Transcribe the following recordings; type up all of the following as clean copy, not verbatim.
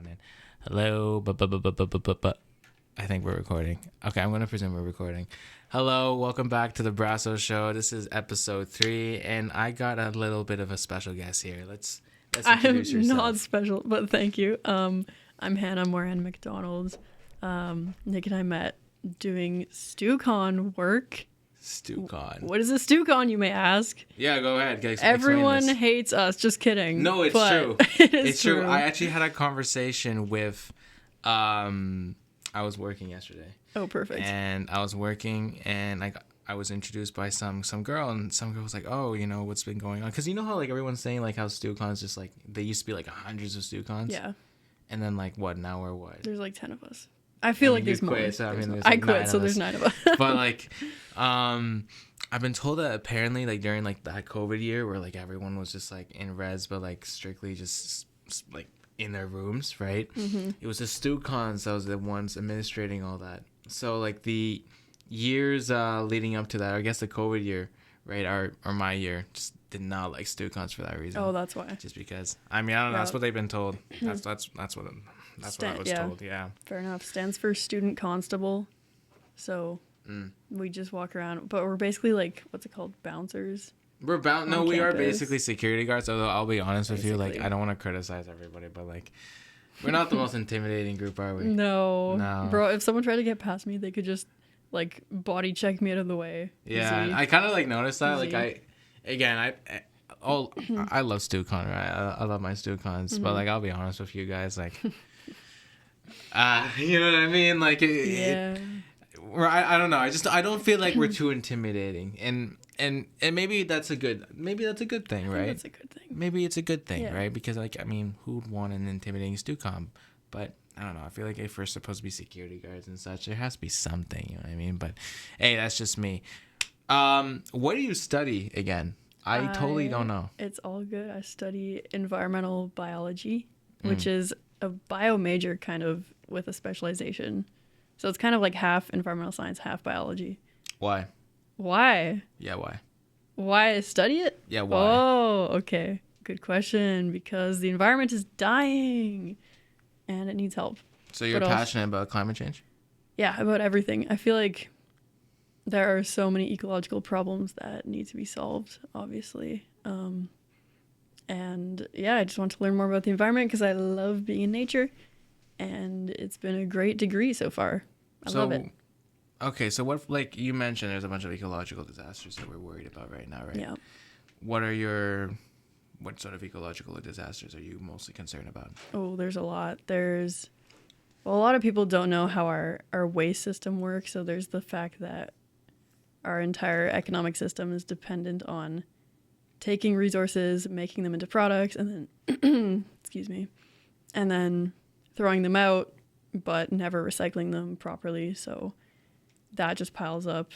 on in. Hello, I think we're recording. Okay, I'm gonna presume we're recording. Hello, welcome back to the BrassO Show. This is episode 3, and I got a little bit of a special guest here. Let's introduce I'm yourself. not special, but thank you. I'm Hannah Moran McDonald. Nick and I met doing StewCon work. StewCon. What is a StewCon, you may ask? Yeah, go ahead. Everyone hates us. Just kidding. No, it's true. It's true. I actually had a conversation with, I was working yesterday. Oh, perfect. And I was working, and I was introduced by some girl, and some girl was like, "Oh, you know what's been going on?" Because you know how like everyone's saying like how StewCons just like they used to be like hundreds of StewCons. Yeah. And then like what now we're what? There's like 10 of us. I feel like there's more. So, there's I like quit, so there's 9 of us. But like, I've been told that apparently like during like that COVID year where like everyone was just like in res, but like strictly just like in their rooms, right? Mm-hmm. It was the StewCons that was the ones administrating all that. So like the years leading up to that, I guess the COVID year, right, or my year, just did not like StewCons for that reason. Oh, that's why. Just because. I mean, I don't know. That's what they've been told. That's what I was told. Yeah. Fair enough. Stands for student constable. So we just walk around, but we're basically like, what's it called? Bouncers. We're bound. No, we campus. are basically security guards. Although I'll be honest with you, like Basically. I don't want to criticize everybody, but like we're not the most intimidating group, are we? No. Bro, if someone tried to get past me, they could just like body check me out of the way. Yeah, Easy. I kind of like noticed that. Easy. Like I love StewCon, right? I love my StewCons, but like I'll be honest with you guys, like, you know what I mean? Like, I don't know. I don't feel like we're too intimidating, and maybe that's a good thing, right? That's a good thing. Maybe it's a good thing, Yeah. right? Because like I mean, who'd want an intimidating StewCon? But I don't know. I feel like if we're supposed to be security guards and such, there has to be something. You know what I mean? But hey, that's just me. What do you study again? I totally don't know. It's all good. I study environmental biology, which is a bio major kind of with a specialization. So it's kind of like half environmental science, half biology. Why? Why? Yeah, why? Why I study it? Yeah, why? Oh, okay. Good question. Because the environment is dying and it needs help. So you're passionate about climate change? Yeah, about everything. I feel like there are so many ecological problems that need to be solved, obviously. And yeah, I just want to learn more about the environment because I love being in nature. And it's been a great degree so far. I love it. Okay, so what, like you mentioned, there's a bunch of ecological disasters that we're worried about right now, right? Yeah. What sort of ecological disasters are you mostly concerned about? Oh, there's a lot. A lot of people don't know how our waste system works. So there's the fact that our entire economic system is dependent on taking resources, making them into products, and then, excuse me, and then throwing them out, but never recycling them properly. So that just piles up.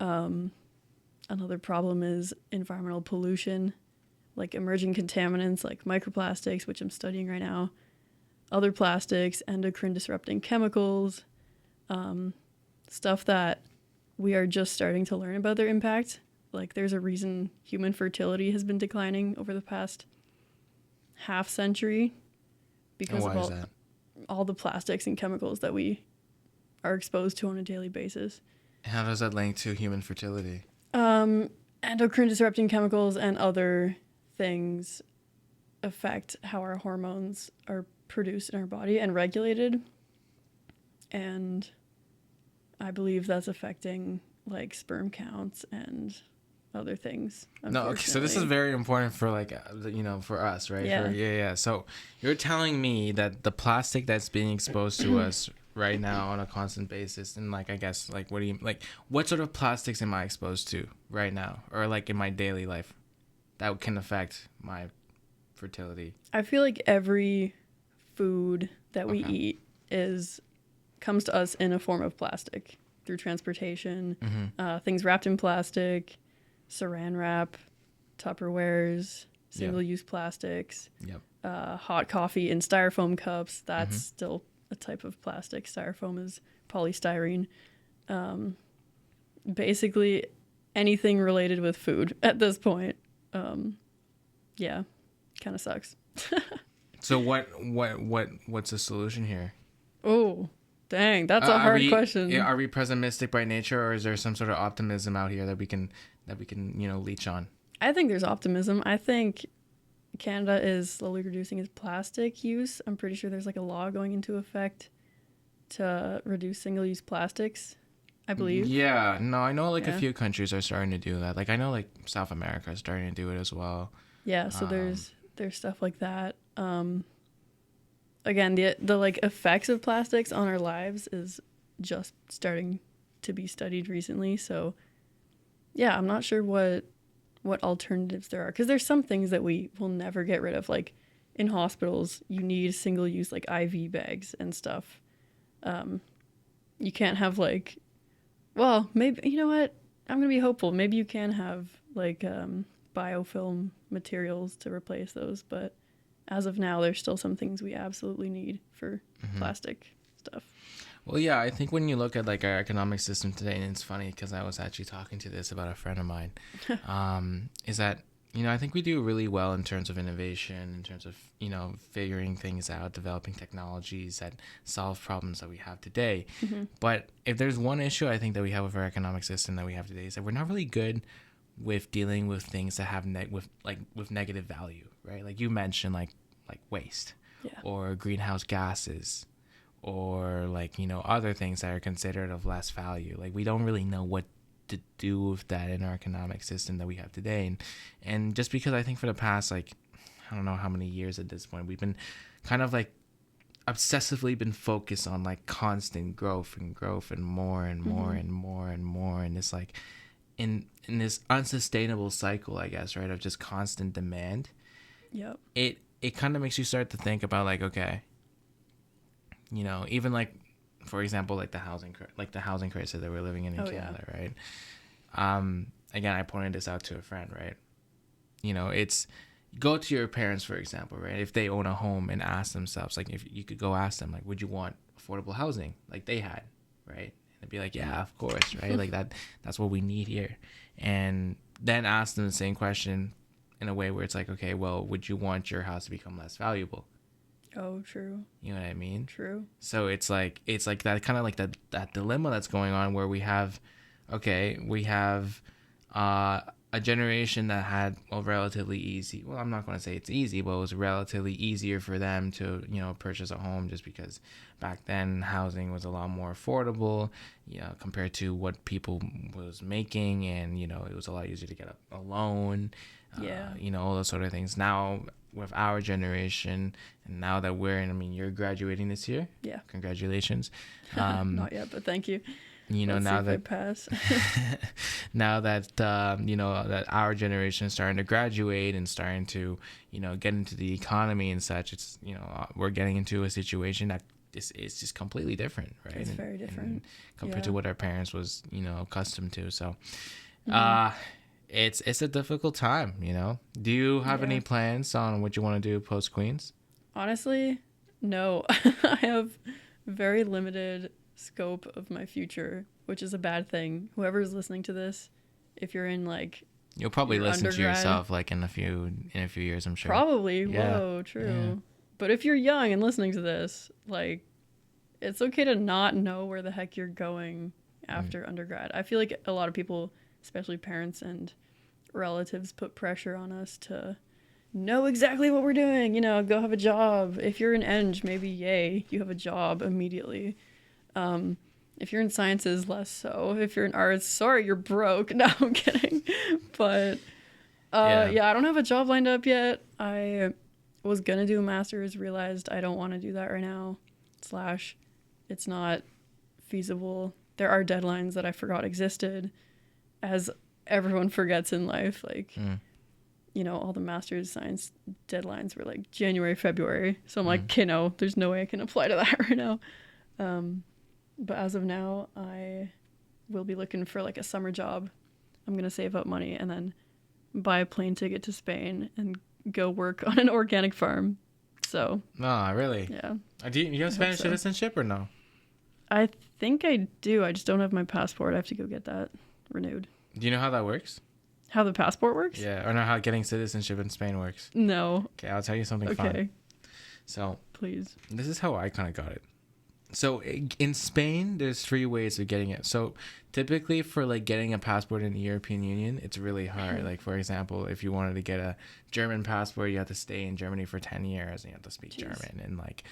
Another problem is environmental pollution, like emerging contaminants like microplastics, which I'm studying right now, other plastics, endocrine disrupting chemicals, stuff that we are just starting to learn about their impact. Like there's a reason human fertility has been declining over the past half century because of all the plastics and chemicals that we are exposed to on a daily basis. How does that link to human fertility? Endocrine disrupting chemicals and other things affect how our hormones are produced in our body and regulated. And I believe that's affecting like sperm counts and other things. No, okay, so this is very important for like, for us, right? Yeah. So you're telling me that the plastic that's being exposed to us right now on a constant basis, and like, I guess, like, what sort of plastics am I exposed to right now? Or like in my daily life that can affect my fertility? I feel like every food that we eat comes to us in a form of plastic through transportation, things wrapped in plastic, saran wrap, Tupperwares, single-use plastics, hot coffee in styrofoam cups. That's still a type of plastic. Styrofoam is polystyrene. Basically, anything related with food at this point. Yeah, kind of sucks. So what's the solution here? Oh, dang, that's a hard question. Are we pessimistic by nature, or is there some sort of optimism out here that we can leech on? I think there's optimism. I think Canada is slowly reducing its plastic use. I'm pretty sure there's like a law going into effect to reduce single-use plastics, I believe. Yeah, no, I know like a few countries are starting to do that. Like I know like South America is starting to do it as well. Yeah, so there's stuff like that. Again, the like effects of plastics on our lives is just starting to be studied recently. So yeah, I'm not sure what alternatives there are, because there's some things that we will never get rid of. Like in hospitals, you need single use like IV bags and stuff. You can't have like, well, maybe, you know what? I'm going to be hopeful. Maybe you can have like biofilm materials to replace those, but as of now, there's still some things we absolutely need for plastic stuff. Well, yeah, I think when you look at like our economic system today, and it's funny because I was actually talking to this about a friend of mine, is that, I think we do really well in terms of innovation, in terms of, figuring things out, developing technologies that solve problems that we have today. But if there's one issue I think that we have with our economic system that we have today, is that we're not really good with dealing with things that have with negative value, right? Like you mentioned, like waste, or greenhouse gases, or like, other things that are considered of less value. Like we don't really know what to do with that in our economic system that we have today. And just because I think for the past, like, I don't know how many years at this point, we've been kind of like obsessively been focused on like constant growth and more and more and more and more. And it's like in this unsustainable cycle, I guess, right, of just constant demand. Yep. It kind of makes you start to think about like, okay, even like, for example, like the housing crisis that we're living in Canada, right? Again, I pointed this out to a friend, right? It's go to your parents, for example, right? If they own a home, and ask themselves, like, if you could go ask them, like, would you want affordable housing like they had, right? And they'd be like, yeah, of course, right? Like that's what we need here. And then ask them the same question in a way where it's like, okay, well, would you want your house to become less valuable? Oh, true. You know what I mean? True. So it's like that kind of like that dilemma that's going on, where we have a generation that had relatively easy. Well, I'm not going to say it's easy, but it was relatively easier for them to purchase a home, just because back then housing was a lot more affordable, compared to what people was making, and it was a lot easier to get a loan. All those sort of things. Now with our generation, and now that you're graduating this year. Yeah. Congratulations. Not yet, but thank you. Now that I pass. now that that our generation is starting to graduate and starting to get into the economy and such, it's we're getting into a situation that is just completely different, right? It's very different, and compared to what our parents was accustomed to. So it's a difficult time. Do you have any plans on what you want to do post Queens? Honestly, no. I have very limited scope of my future, which is a bad thing. Whoever's listening to this, if you're in like, you'll probably listen to yourself like in a few years, I'm sure. Probably. Yeah. Whoa, true. Yeah. But if you're young and listening to this, like, it's okay to not know where the heck you're going after undergrad. I feel like a lot of people, especially parents and relatives, put pressure on us to know exactly what we're doing. Go have a job. If you're an eng, maybe yay, you have a job immediately. If you're in sciences, less so. If you're in arts, sorry, you're broke. No, I'm kidding. But I don't have a job lined up yet. I was gonna do a master's, realized I don't want to do that right now. / it's not feasible. There are deadlines that I forgot existed, as everyone forgets in life. Like, all the master's science deadlines were like January, February. So I'm like, okay, no, there's no way I can apply to that right now. But as of now, I will be looking for like a summer job. I'm going to save up money and then buy a plane ticket to Spain and go work on an organic farm. So. No, really? Yeah. Do you have Spanish citizenship or no? I think I do. I just don't have my passport. I have to go get that renewed. Do you know how that works? How the passport works? Yeah. Or know how getting citizenship in Spain works? No. Okay, I'll tell you something fun. So Please. this is how I kind of got it. So in Spain, there's 3 ways of getting it. So typically for like getting a passport in the European Union, it's really hard. Like for example, if you wanted to get a German passport, you have to stay in Germany for 10 years and you have to speak German and like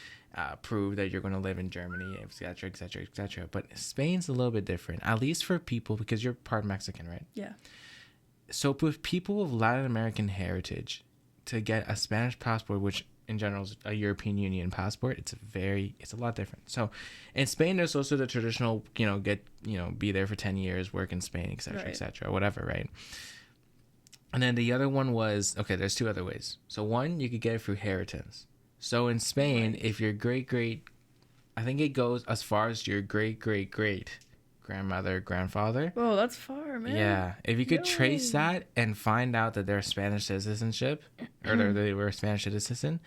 prove that you're going to live in Germany, etc., etc., etc. But Spain's a little bit different, at least for people, because you're part Mexican, right? Yeah. So with people of Latin American heritage, to get a Spanish passport, which in general is a European Union passport, it's a lot different. So in Spain, there's also the traditional, be there for 10 years, work in Spain, etc., etc., whatever, right? And then the other one was, okay, there's 2 other ways. So one, you could get it through inheritance. So in Spain, if your I think it goes as far as your great grandmother, grandfather. Oh, that's far, man. Yeah, if you could trace that and find out that they're Spanish citizenship, or they were a Spanish citizen,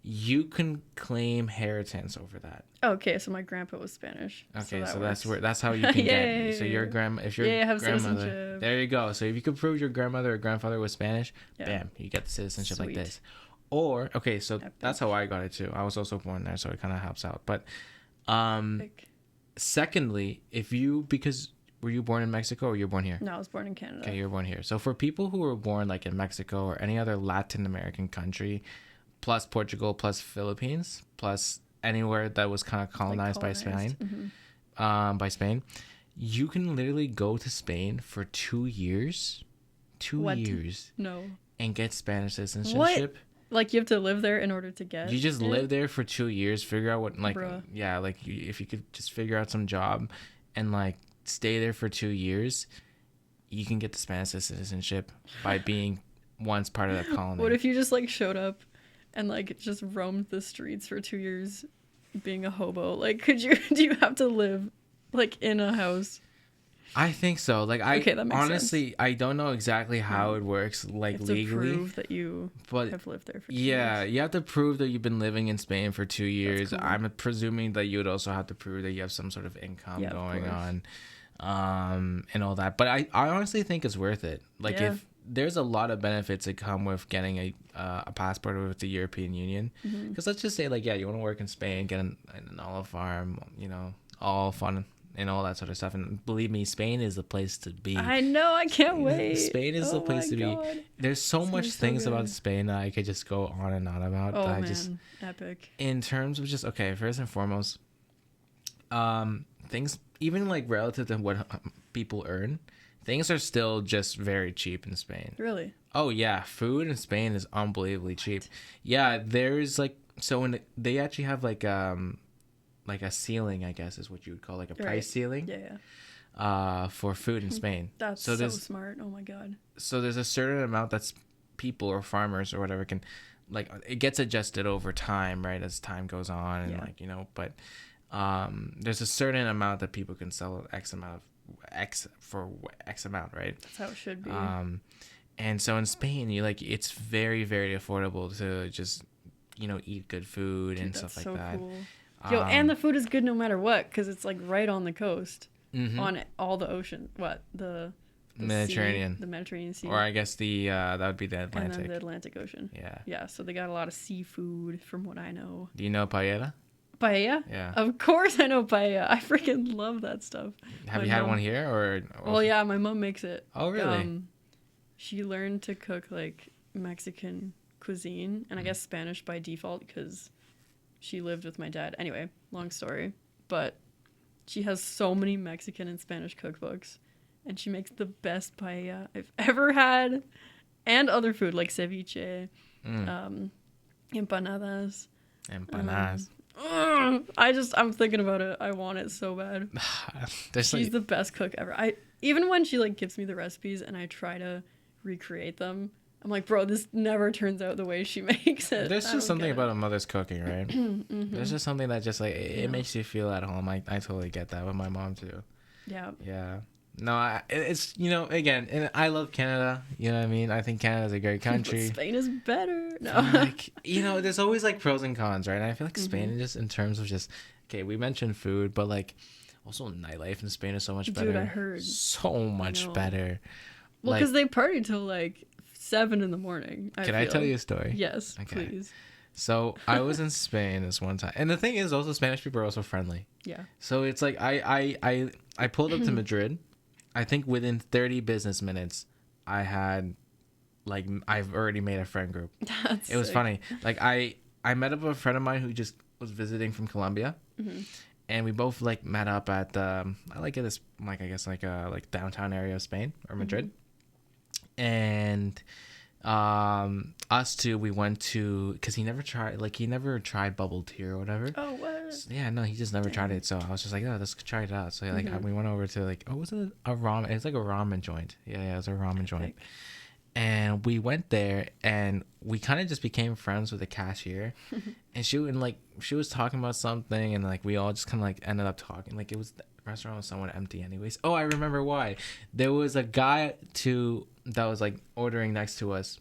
you can claim inheritance over that. Okay, so my grandpa was Spanish. Okay, so that's how you can get. So your have grandmother, citizenship. there you go. So if you could prove your grandmother or grandfather was Spanish, bam, you get the citizenship like this. Or okay, so that's how I got it too. I was also born there, so it kind of helps out. But secondly, because were you born in Mexico or you were born here? No, I was born in Canada. Okay, you were born here. So for people who were born like in Mexico or any other Latin American country, plus Portugal, plus Philippines, plus anywhere that was kind of colonized. By Spain, by Spain, you can literally go to Spain for 2 years, No, and get Spanish citizenship. What? Like you have to live there in order to get. You just live there for 2 years, figure out what Bruh. if you could just figure out some job, and like stay there for 2 years, you can get the Spanish citizenship by being once part of that colony. What if you just like showed up and like just roamed the streets for 2 years being a hobo? Like do you have to live like in a house? I think so. Like that makes honestly sense. I don't know exactly how it works like You have legally. to prove that you have lived there for 2 years. You have to prove that you've been living in Spain for 2 years. Cool. I'm presuming that you would also have to prove that you have some sort of income going on, and all that. But I honestly think it's worth it. Like if there's a lot of benefits that come with getting a passport with the European Union. Because let's just say like, you want to work in Spain, get an olive farm, all fun and all that sort of stuff. And believe me, Spain is the place to be. I know, I can't wait. Spain is the place to be. There's so much things about Spain that I could just go on and on about. Oh man, epic. In terms of just, okay, first and foremost, things, even like relative to what people earn, things are still just very cheap in Spain. Really? Oh yeah, food in Spain is unbelievably cheap. Yeah, there's like, so when they actually have like a ceiling, I guess is what you would call like a price ceiling. Yeah. For food in Spain. That's so smart. Oh my god. So there's a certain amount that's people or farmers or whatever can, like, it gets adjusted over time, right, as time goes on, and but there's a certain amount that people can sell X amount, right? That's how it should be. And so in Spain, it's very, very affordable to just eat good food and stuff like that. Cool. Yo, and the food is good no matter what, because it's like right on the coast, on all the ocean. The Mediterranean. The Mediterranean Sea. Or I guess that would be the Atlantic. And then the Atlantic Ocean. Yeah. Yeah, so they got a lot of seafood from what I know. Do you know paella? Paella? Yeah. Of course I know paella. I freaking love that stuff. Have you had one here or? Well, yeah, my mom makes it. Oh, really? She learned to cook like Mexican cuisine, and I guess Spanish by default because she lived with my dad. Anyway, long story, but she has so many Mexican and Spanish cookbooks, and she makes the best paella I've ever had, and other food like ceviche, empanadas. I'm thinking about it. I want it so bad. She's the best cook ever. Even when she like gives me the recipes and I try to recreate them, I'm like, bro, this never turns out the way she makes it. There's just something about a mother's cooking, right? There's just something that just like it makes you feel at home. I totally get that with my mom too. Yeah. Yeah. No, it's again, and I love Canada. You know what I mean? I think Canada's a great country. But Spain is better. No. Like, there's always like pros and cons, right? And I feel like Spain, just in terms of just, okay, we mentioned food, but like also nightlife in Spain is so much better. Dude, I heard. So much better. Well, because they party till like 7 in the morning. Can I tell you a story? Yes, please. So I was in Spain this one time, and the thing is, also Spanish people are also friendly. Yeah. So it's like I pulled up to Madrid. I think within 30 business minutes, I've already made a friend group. That's It was sick. funny. Like I met up with a friend of mine who just was visiting from Colombia, and we both like met up at I like it this like I guess like downtown area of Spain or Madrid, and us two we went to because he never tried bubble tea or whatever. Oh, what? So, yeah, no, he just never tried it. So I was just like, oh, let's try it out. So like we went over to like, oh, was it a ramen? It's like a ramen joint. Yeah, it was a ramen joint. And we went there and we kind of just became friends with the cashier. And she was talking about something and like we all just kind of like ended up talking. Like the restaurant was somewhat empty anyways. Oh, I remember why. There was a guy that was like ordering next to us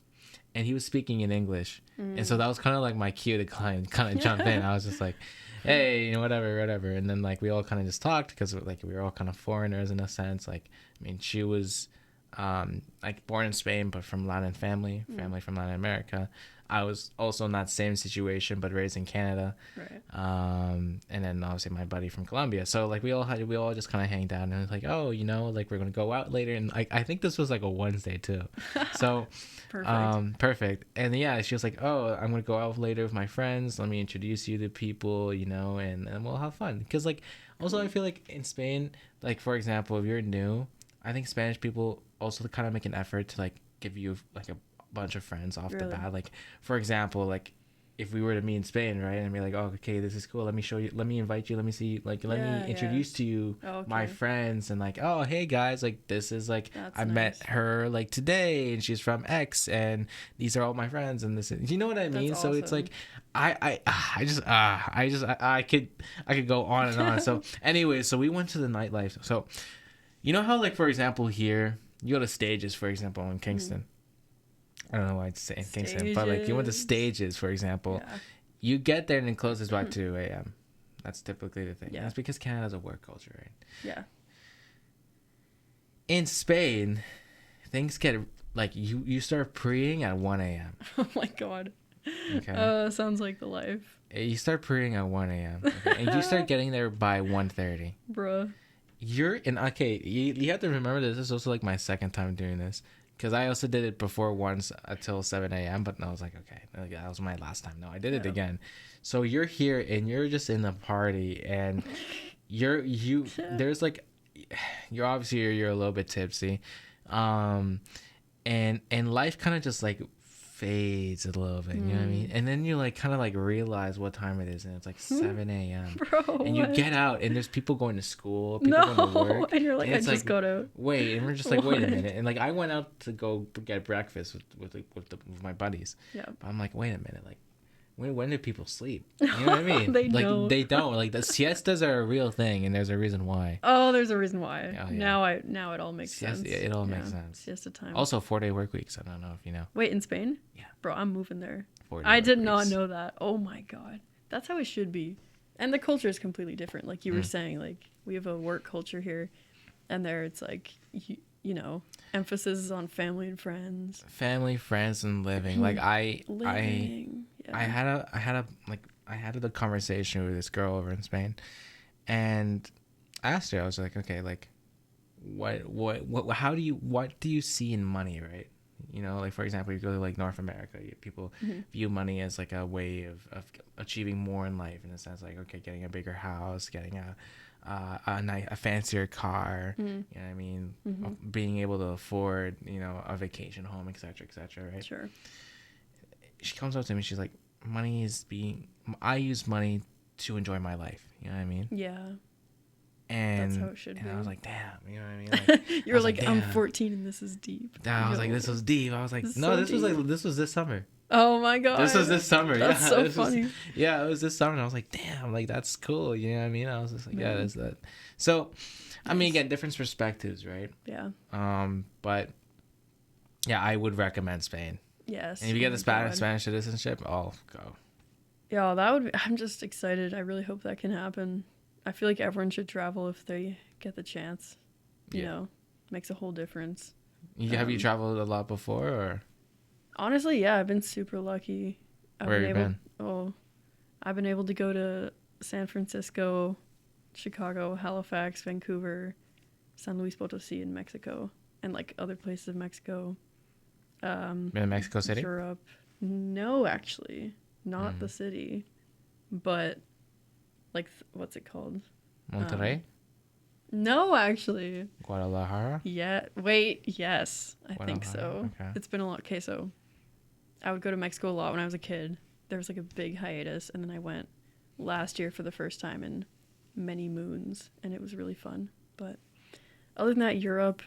and he was speaking in English. And so that was kind of like my cue to kind of jump in. I was just like, hey, you know, whatever. And then like we all kind of just talked because like we were all kind of foreigners in a sense. Like, I mean, she was like born in Spain but from Latin family from Latin America. I was also in that same situation but raised in Canada, Right. and then obviously my buddy from Colombia. So like we all just kind of hanged out and it was like, oh, you know, like we're gonna go out later. And I think this was like a Wednesday too. So perfect. And yeah, she was like, oh, I'm gonna go out later with my friends, let me introduce you to people, you know, and we'll have fun. Because like also I feel like in Spain, like for example, if you're new, I think Spanish people also kind of make an effort to like give you like a bunch of friends off the bat. Like for example, like if we were to meet in Spain, right, and be like, oh, okay, this is cool, let me show you, let me invite you, let me see, like let me introduce to you my friends, and like, oh, hey guys, like this is like I met her like today and she's from X and these are all my friends and this is, you know what I mean. So it's like I could go on and on. So anyway, so we went to the nightlife. So you know how like for example here you go to Stages, for example, in Kingston. I don't know why it's saying Kingston, but like you went to Stages, for example. Yeah. You get there and it closes by 2 a.m. That's typically the thing. Yeah. That's because Canada's a work culture, right? Yeah. In Spain, things get like you start preying at 1 a.m. Oh my god. Okay. Sounds like the life. You start preying at 1 a.m. Okay? And you start getting there by 1:30. Bruh. You have to remember this is also like my second time doing this. Because I also did it before once until 7 a.m. But I was like, okay, that was my last time. No, I did it again. So you're here and you're just in the party and there's like, you're obviously you're a little bit tipsy, and life kind of just like fades a little bit, you know what I mean? And then you like kind of like realize what time it is and it's like 7 a.m. Bro, and you get out and there's people going to school, people going to work, and you're like, I just got out. Wait, and we're just like, wait a minute. And like I went out to go get breakfast with my buddies. Yeah. But I'm like, wait a minute, like when do people sleep? You know what I mean? They don't. Like the siestas are a real thing and there's a reason why. Oh, there's a reason why. Oh, yeah. Now it all makes sense. Yeah, it all makes sense. Siesta time. Also 4-day work weeks. I don't know if you know. Wait, in Spain? Yeah. Bro, I'm moving there. I did not know that. Oh my god. That's how it should be. And the culture is completely different. Like you were saying, like we have a work culture here and there it's like you know, emphasis is on family and friends. Family, friends, and living. Like I had a conversation with this girl over in Spain, and I asked her. I was like, okay, like, what do you see in money, right? You know, like for example, you go to like North America, people view money as like a way of achieving more in life, in a sense, like okay, getting a bigger house, getting a fancier car, you know what I mean, being able to afford, you know, a vacation home, etc., right? Sure. She comes up to me, she's like, I use money to enjoy my life, you know what I mean? Yeah. And that's how it should be. I was like, damn, you know what I mean? Like, you're like, I'm 14 and this is deep. I was like, this was deep. I was like, no, this was this summer. Oh my god. This was this summer. That's so funny. It was this summer. And I was like, damn, like that's cool. You know what I mean? I was just like, yeah, that's that. So, I mean, again, different perspectives, right? Yeah. But yeah, I would recommend Spain. Yes. And if you get the Spanish citizenship, go. Yeah, I'm just excited. I really hope that can happen. I feel like everyone should travel if they get the chance. You know, makes a whole difference. Have you traveled a lot before, or? Honestly, yeah, I've been super lucky. Where have you been? I've been able to go to San Francisco, Chicago, Halifax, Vancouver, San Luis Potosi in Mexico, and like other places of Mexico. Been in Mexico City? Europe. No, actually, not the city, but like what's it called? Monterrey? No, actually. Guadalajara? Yeah. Wait. Yes, I think so. Okay. It's been a lot. Okay, so I would go to Mexico a lot when I was a kid. There was like a big hiatus, and then I went last year for the first time in many moons, and it was really fun. But other than that, Europe,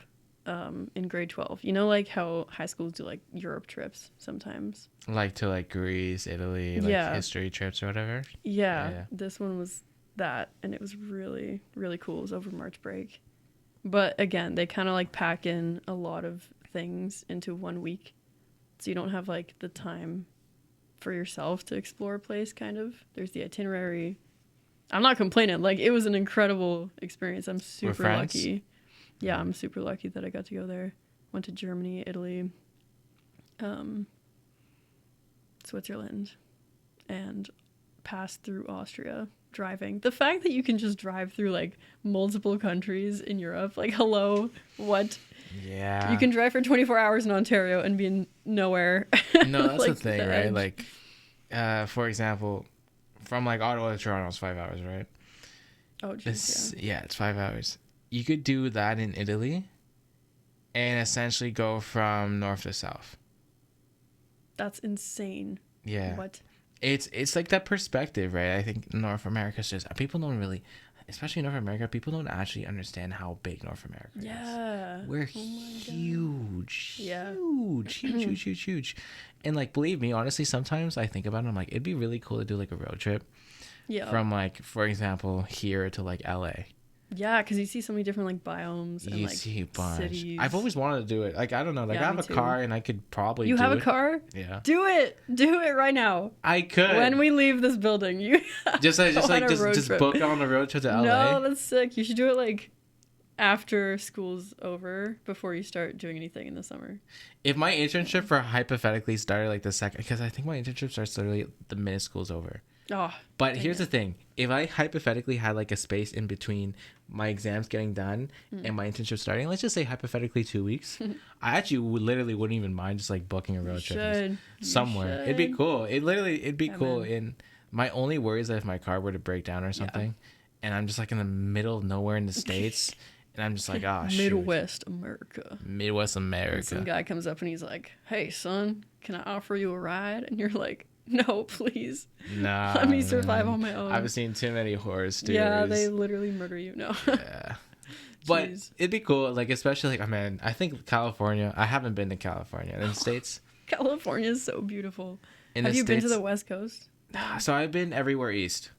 in grade 12. You know, like how high schools do like Europe trips sometimes. Like to like Greece, Italy, like history trips or whatever? Yeah. This one was that, and it was really, really cool. It was over March break. But again, they kind of like pack in a lot of things into 1 week. So you don't have like the time for yourself to explore a place, kind of. There's the itinerary. I'm not complaining. Like, it was an incredible experience. I'm super lucky. Yeah, I'm super lucky that I got to go there. Went to Germany, Italy, Switzerland, and passed through Austria driving. The fact that you can just drive through like multiple countries in Europe, like, hello, what? Yeah. You can drive for 24 hours in Ontario and be in nowhere. No, that's like, the thing, right? Like, for example, from like Ottawa to Toronto is 5 hours, right? Oh, geez, yeah, it's 5 hours. You could do that in Italy and essentially go from north to south. That's insane. Yeah. What? It's like that perspective, right? I think North America's just, people don't really, especially North America, people don't actually understand how big North America is. Yeah. We're huge. Yeah. Huge. And like, believe me, honestly, sometimes I think about it, I'm like, it'd be really cool to do like a road trip. Yeah. From like, for example, here to like LA. Yeah, because you see so many different like biomes and you like see a bunch. cities. I've always wanted to do it. Like, I don't know. Like, I have a car and I could probably You do have it. a car? Yeah. Do it right now. I could. When we leave this building, you just book on a road trip to LA. No, that's sick. You should do it like after school's over, before you start doing anything in the summer. If my internship for hypothetically started like the second, because I think my internship starts literally the minute school's over. Oh, but here's the thing. If I hypothetically had like a space in between my exams getting done and my internship starting, let's just say hypothetically 2 weeks, I actually wouldn't even mind just like booking a road trip somewhere. It'd be cool. It'd be cool. Man. And my only worry is that if my car were to break down or something and I'm just like in the middle of nowhere in the States and I'm just like, oh, Midwest America. And some guy comes up and he's like, hey, son, can I offer you a ride? And you're like, no, please. Nah. Let me survive on my own. I've seen too many horror stories. Yeah, they literally murder you. No. Yeah. But it'd be cool, like, especially, like, man, I think California, I haven't been to California. In the States. California is so beautiful. Have you been to the West Coast? So I've been everywhere east.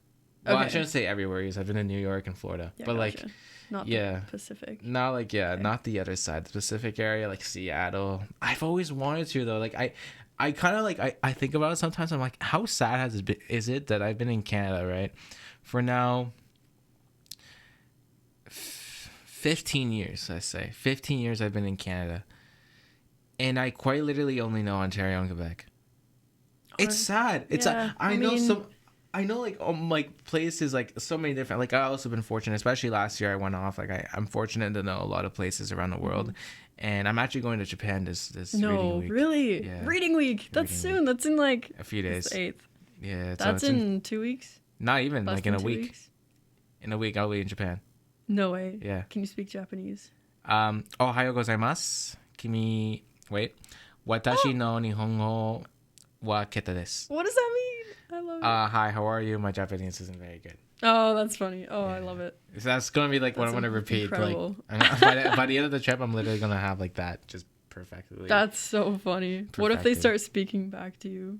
Well, I shouldn't say everywhere east. I've been in New York and Florida. Yeah, but, gotcha. like, not the Pacific. Not, like, not the other side. The Pacific area, like Seattle. I've always wanted to, though. Like, I kind of like I think about it sometimes. I'm like, how sad is it that I've been in Canada, right? For now 15 years, I say. 15 years I've been in Canada. And I quite literally only know Ontario and Quebec. It's sad. It's I know like places, like so many different, like I also been fortunate, especially last year I went off, like I'm fortunate to know a lot of places around the world. And I'm actually going to Japan this reading week. Really? Yeah. Reading week. That's soon. That's in like a few days. The 8th. Yeah. That's in 2 weeks? Not even, Less like in a week. Weeks? In a week I'll be in Japan. No way. Yeah. Can you speak Japanese? Ohayo gozaimasu. Kimi watashi no nihongo wa keta desu. What does that mean? I love it. Hi, how are you? My Japanese isn't very good. Oh, that's funny. Oh, yeah. I love it. So that's gonna be like what I'm gonna repeat. Incredible. Like by the end of the trip, I'm literally gonna have like that just perfectly. That's so funny. Perfected. What if they start speaking back to you?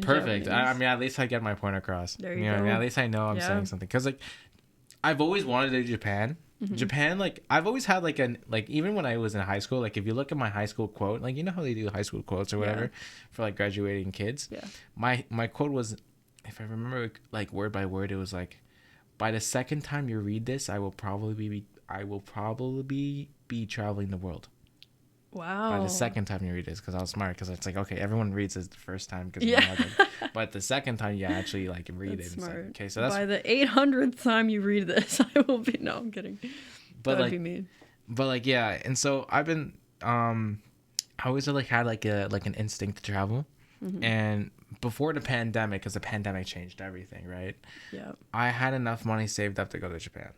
Perfect. I mean, at least I get my point across. There you go. Know, I mean, at least I know I'm saying something. Because like, I've always wanted to do Japan. Japan, like I've always had like even when I was in high school, like if you look at my high school quote, like you know how they do high school quotes or whatever for like graduating kids. Yeah. My quote was, if I remember like word by word, it was like, by the second time you read this, I will probably be traveling the world. Wow. By the second time you read it, because I was smart, because it's like, okay, everyone reads it the first time because Yeah. but the second time you actually like read That's it. It's smart. like, okay, so that's By the 800th time you read this, I will be. No, I'm kidding. but That would like be me. but like yeah, and so I've been I always like had like an instinct to travel, and before the pandemic, because the pandemic changed everything, right? Yeah. I had enough money saved up to go to Japan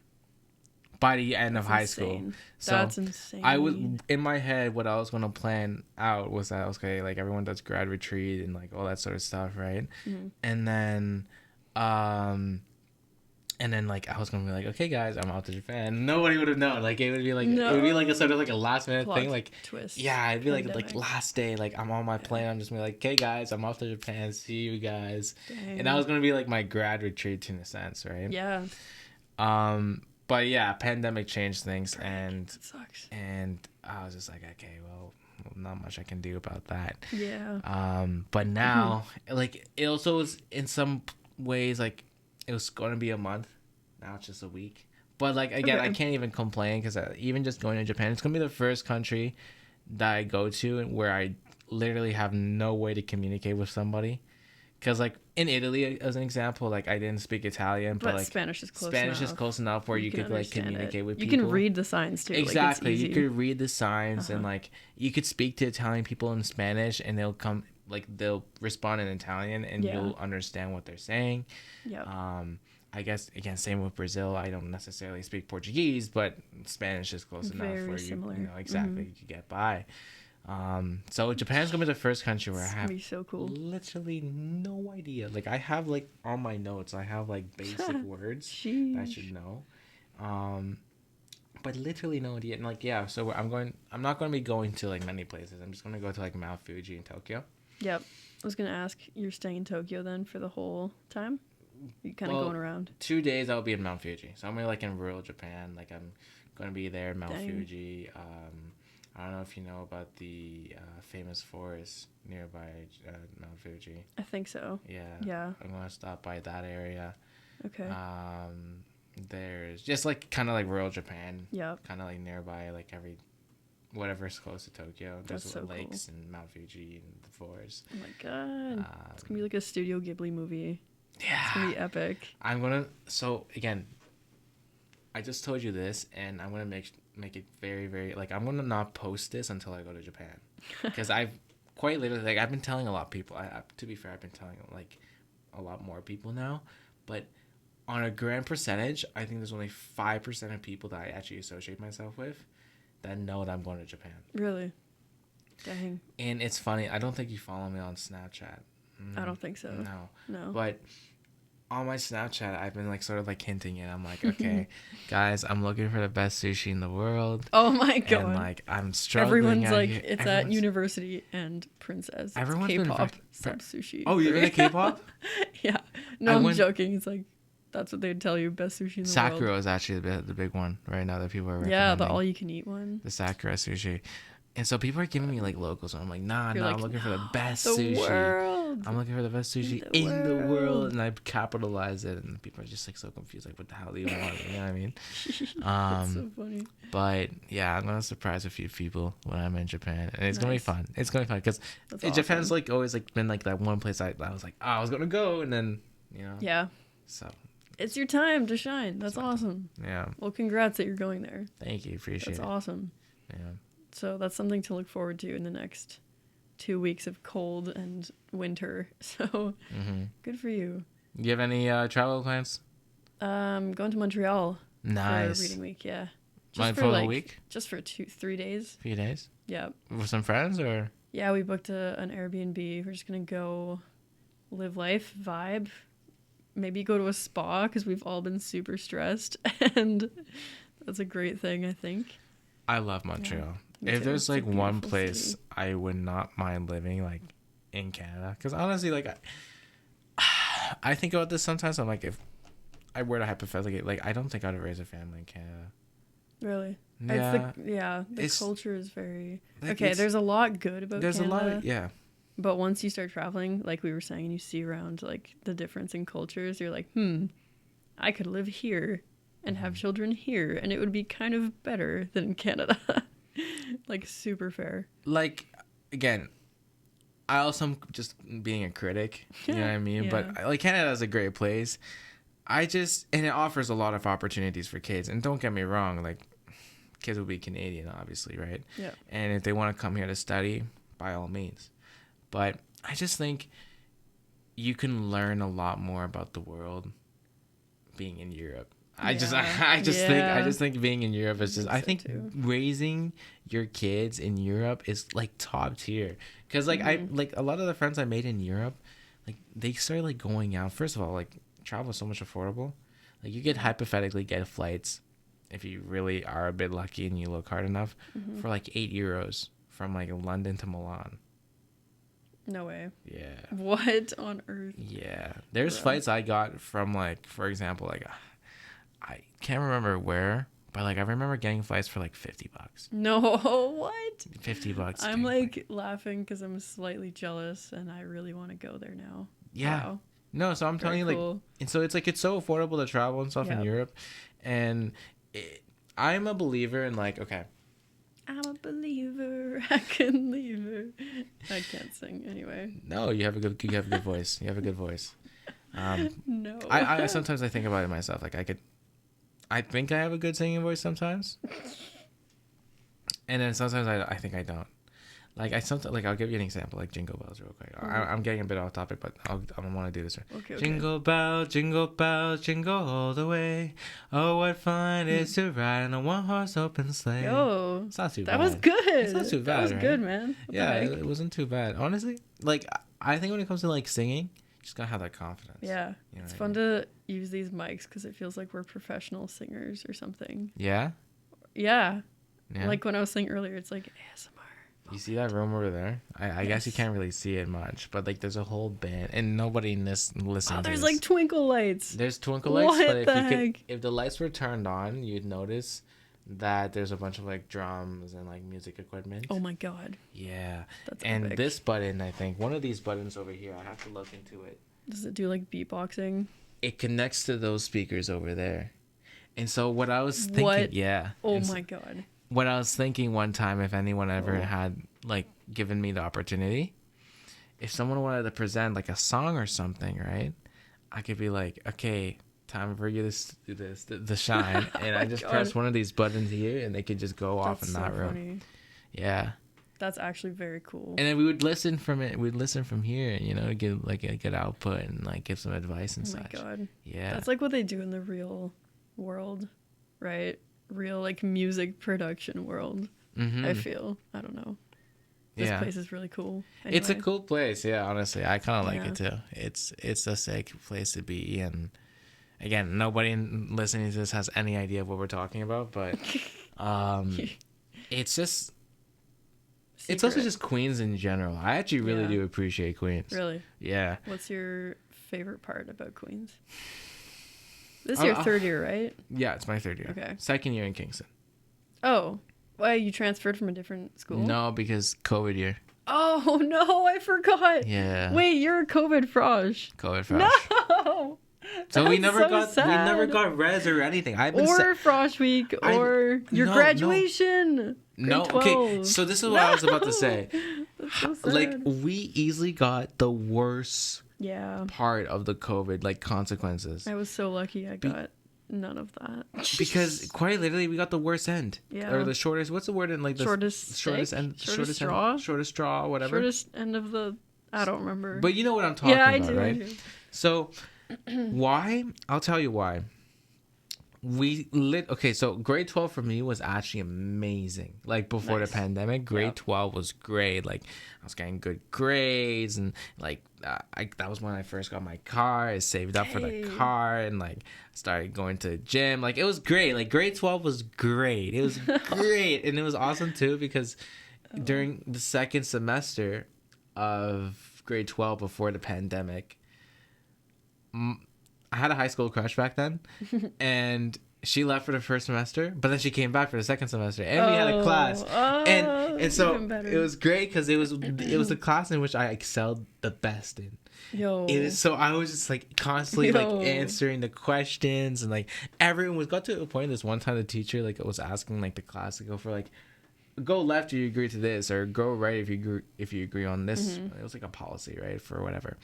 by the end of high school. So That's insane. I was in my head, what I was gonna plan out was that, okay, like everyone does grad retreat and like all that sort of stuff, right? And then like I was gonna be like, okay guys, I'm out to Japan. Nobody would have known. Like it would be like it would be like a sort of like a last minute Plot thing. Like twist. yeah, it'd be like Pandemic. last day, like I'm on my plane, I'm just gonna be like, okay guys, I'm off to Japan, see you guys. Dang. And that was gonna be like my grad retreat in a sense, right? Yeah. But yeah, pandemic changed things, and It sucks. I was just like, okay, well, not much I can do about that. Yeah. But now, like, it also was in some ways like it was going to be a month. Now it's just a week. But like again, Okay. I can't even complain, because even just going to Japan, it's gonna be the first country that I go to where I literally have no way to communicate with somebody. Because like in Italy, as an example, like I didn't speak Italian, but like Spanish is close Spanish enough. is close enough where you could like understand communicate with You people. can read the signs too. Exactly. Like, it's You easy. could read the signs, and like you could speak to Italian people in Spanish, and they'll respond in Italian, and Yeah. you'll understand what they're saying. Yeah. I guess again, same with Brazil. I don't necessarily speak Portuguese, but Spanish is close enough Very where similar. you know exactly you can get by. So Japan's gonna be the first country where I It's have gonna be so cool. literally no idea. Like I have like on my notes, I have like basic words that I should Sheesh. know, but literally no idea. And like yeah, so I'm not going to be going to like many places. I'm just going to go to like Mount Fuji in Tokyo. Yep. I was gonna ask. You're staying in Tokyo then for the whole time? You kind of Well, going around. 2 days I'll be in Mount Fuji, so I'm gonna be like in rural Japan. Like I'm going to be there in Mount Dang. Fuji. I don't know if you know about the famous forest nearby Mount Fuji. I think so. Yeah. Yeah. I'm gonna stop by that area. Okay. There's just like kind of like rural Japan, Yep. kind of like nearby, like whatever's close to Tokyo. There's That's so lakes and Mount Fuji and the forest. Oh my god. It's gonna be like a Studio Ghibli movie. It's gonna Yeah, be epic. So again, I just told you this, and I'm gonna make it very, very like I'm gonna not post this until I go to Japan, because I've quite literally like I've been telling a lot of people. To be fair, I've been telling like a lot more people now, but on a grand percentage, I think there's only 5% of people that I actually associate myself with that know that I'm going to Japan. Really? Dang. And it's funny. I don't think you follow me on Snapchat. I don't think so. No. But on my Snapchat, I've been like sort of like hinting it. I'm like, okay, guys, I'm looking for the best sushi in the world. Oh my god. And like I'm struggling. Everyone's out like, here. it's at university and princess. It's Everyone's been K-pop very- sub sushi. Oh, you're into K-pop? Yeah. No, I I'm went- joking. It's like that's what they'd tell you. Best sushi in the Sakura world. is actually the big one right now that people are recommending. Yeah, the all you can eat one. The Sakura sushi. And so people are giving me like locals, and I'm like, nah, You're I'm like, looking for the best The sushi. world. I'm looking for the best sushi in the world, and I capitalize it, and people are just like so confused, like, what the hell do you want? You know what I mean? That's so funny. But yeah, I'm gonna surprise a few people when I'm in Japan, and it's gonna be Nice. fun. It's gonna be fun because That's Japan's awesome. like always like been like that one place I was like, oh, I was gonna go, and then Yeah. So It's your time to shine. That's awesome. yeah, Well, congrats that you're going there. thank you, appreciate That's it. awesome. Yeah. So that's something to look forward to in the next 2 weeks of cold and winter. So good for you. You have any travel plans? Going to Montreal Nice. for reading week. Yeah. Mine for the week? Just for 3 days. A few days Yeah. with some friends or? Yeah, we booked an Airbnb. We're just gonna go live life, vibe, maybe go to a spa because we've all been super stressed, and that's a great thing, I think. I love Montreal. me If too. there's It's a like one beautiful place city. I would not mind living, like in Canada, because honestly, like I think about this sometimes. I'm like, if I were to hypothetically, like, I don't think I'd raise a family in Canada. Really? Yeah, The It's- culture is very like, okay. it's- There's a lot good about there's Canada, a lot of yeah. but once you start traveling, like we were saying, and you see around like the difference in cultures, you're like, I could live here and have children here, and it would be kind of better than in Canada. Like super fair. Like, again, I also am just being a critic. You know what I mean? Yeah. But like Canada is a great place. And it offers a lot of opportunities for kids. And don't get me wrong, like kids will be Canadian, obviously, right? Yeah. And if they want to come here to study, by all means. But I just think you can learn a lot more about the world being in Europe. I just think being in Europe is just, I think raising your kids in Europe is like top tier. Cause like a lot of the friends I made in Europe, like they started like going out. First of all, like travel is so much affordable. Like you could hypothetically get flights if you really are a bit lucky and you look hard enough for like €8 from like London to Milan. No way. Yeah. What on earth? Yeah. There's flights I got from like, for example, like I can't remember where, but like I remember getting flights for like $50. No, what? $50. I'm like laughing because I'm slightly jealous and I really want to go there now. Yeah. Wow. No, so I'm telling you, like, and so it's like it's so affordable to travel and stuff in Europe, and I'm a believer in like, okay, I'm a believer, I can leave her. I can't sing anyway. No, you have a good voice. You have a good voice. No. I sometimes I think about it myself. Like I think I have a good singing voice sometimes, and then sometimes I think I don't. Like I'll give you an example, like Jingle Bells, real quick. I'm getting a bit off topic, but I don't want to do this. Okay. Jingle bells, jingle all the way. Oh, what fun it is to ride in a one-horse open sleigh. Yo, it's not too bad. That was good. It's not too bad. That was right? good, man. What it wasn't too bad. Honestly, like I think when it comes to like singing, you just gotta have that confidence. Yeah, you know it's fun to use these mics because it feels like we're professional singers or something. Yeah. Yeah. Like when I was saying earlier, it's like ASMR. You see that room over there? I guess you can't really see it much, but like there's a whole band and nobody in this listens. Oh, there's like twinkle lights. There's twinkle lights, what but if the lights were turned on, you'd notice that there's a bunch of like drums and like music equipment. Oh my god. Yeah. That's and epic. This button, I think, one of these buttons over here, I have to look into it. Does it do like beatboxing? It connects to those speakers over there. And so what I was thinking, yeah. Oh my god. What I was thinking one time, if anyone ever had like given me the opportunity, if someone wanted to present like a song or something, right, I could be like, okay, time for you to do this, the shine, and I just press one of these buttons here, and they could just go off in that room. Funny. Yeah, that's actually very cool. And then we would listen from it. We'd listen from here, and get like a good output and like give some advice and such. Oh my god, yeah, that's like what they do in the real world, right? Real like music production world. I feel. I don't know. This place is really cool. Anyway. It's a cool place. Yeah, honestly, I kind of like it too. It's a sick place to be. And again, nobody listening to this has any idea of what we're talking about, but it's just. Secret. It's also just Queens in general. I actually really do appreciate Queens. Really? Yeah. What's your favorite part about Queens? This is your third year, right? Yeah, it's my third year. Okay. Second year in Kingston. Oh. Why, you transferred from a different school? No, because COVID year. Oh, no, I forgot. Yeah. Wait, you're a COVID frosh. COVID frosh. No. So we never got res or anything. Or frosh week or your graduation. No, okay. So this is what I was about to say. That's so sad. Like we easily got the worst part of the COVID like consequences. I was so lucky I got none of that. Because quite literally we got the worst end. Yeah. Or the shortest, what's the word in like the shortest straw? Shortest straw, whatever. Shortest end of the I don't remember. But you know what I'm talking about, I right? do. So why? I'll tell you why. So grade 12 for me was actually amazing. Like before the pandemic, grade 12 was great. Like I was getting good grades and like that was when I first got my car. I saved up for the car and like started going to the gym. Like it was great. Like grade 12 was great. It was great. And it was awesome too because during the second semester of grade 12 before the pandemic, I had a high school crush back then, and she left for the first semester, but then she came back for the second semester, and we had a class, and so it was great because it was the class in which I excelled the best in. So I was just like constantly like answering the questions, and like everyone got to a point. This one time the teacher like was asking like the class to go for like go left if you agree to this, or go right if you agree on this. Mm-hmm. It was like a policy, right, for whatever.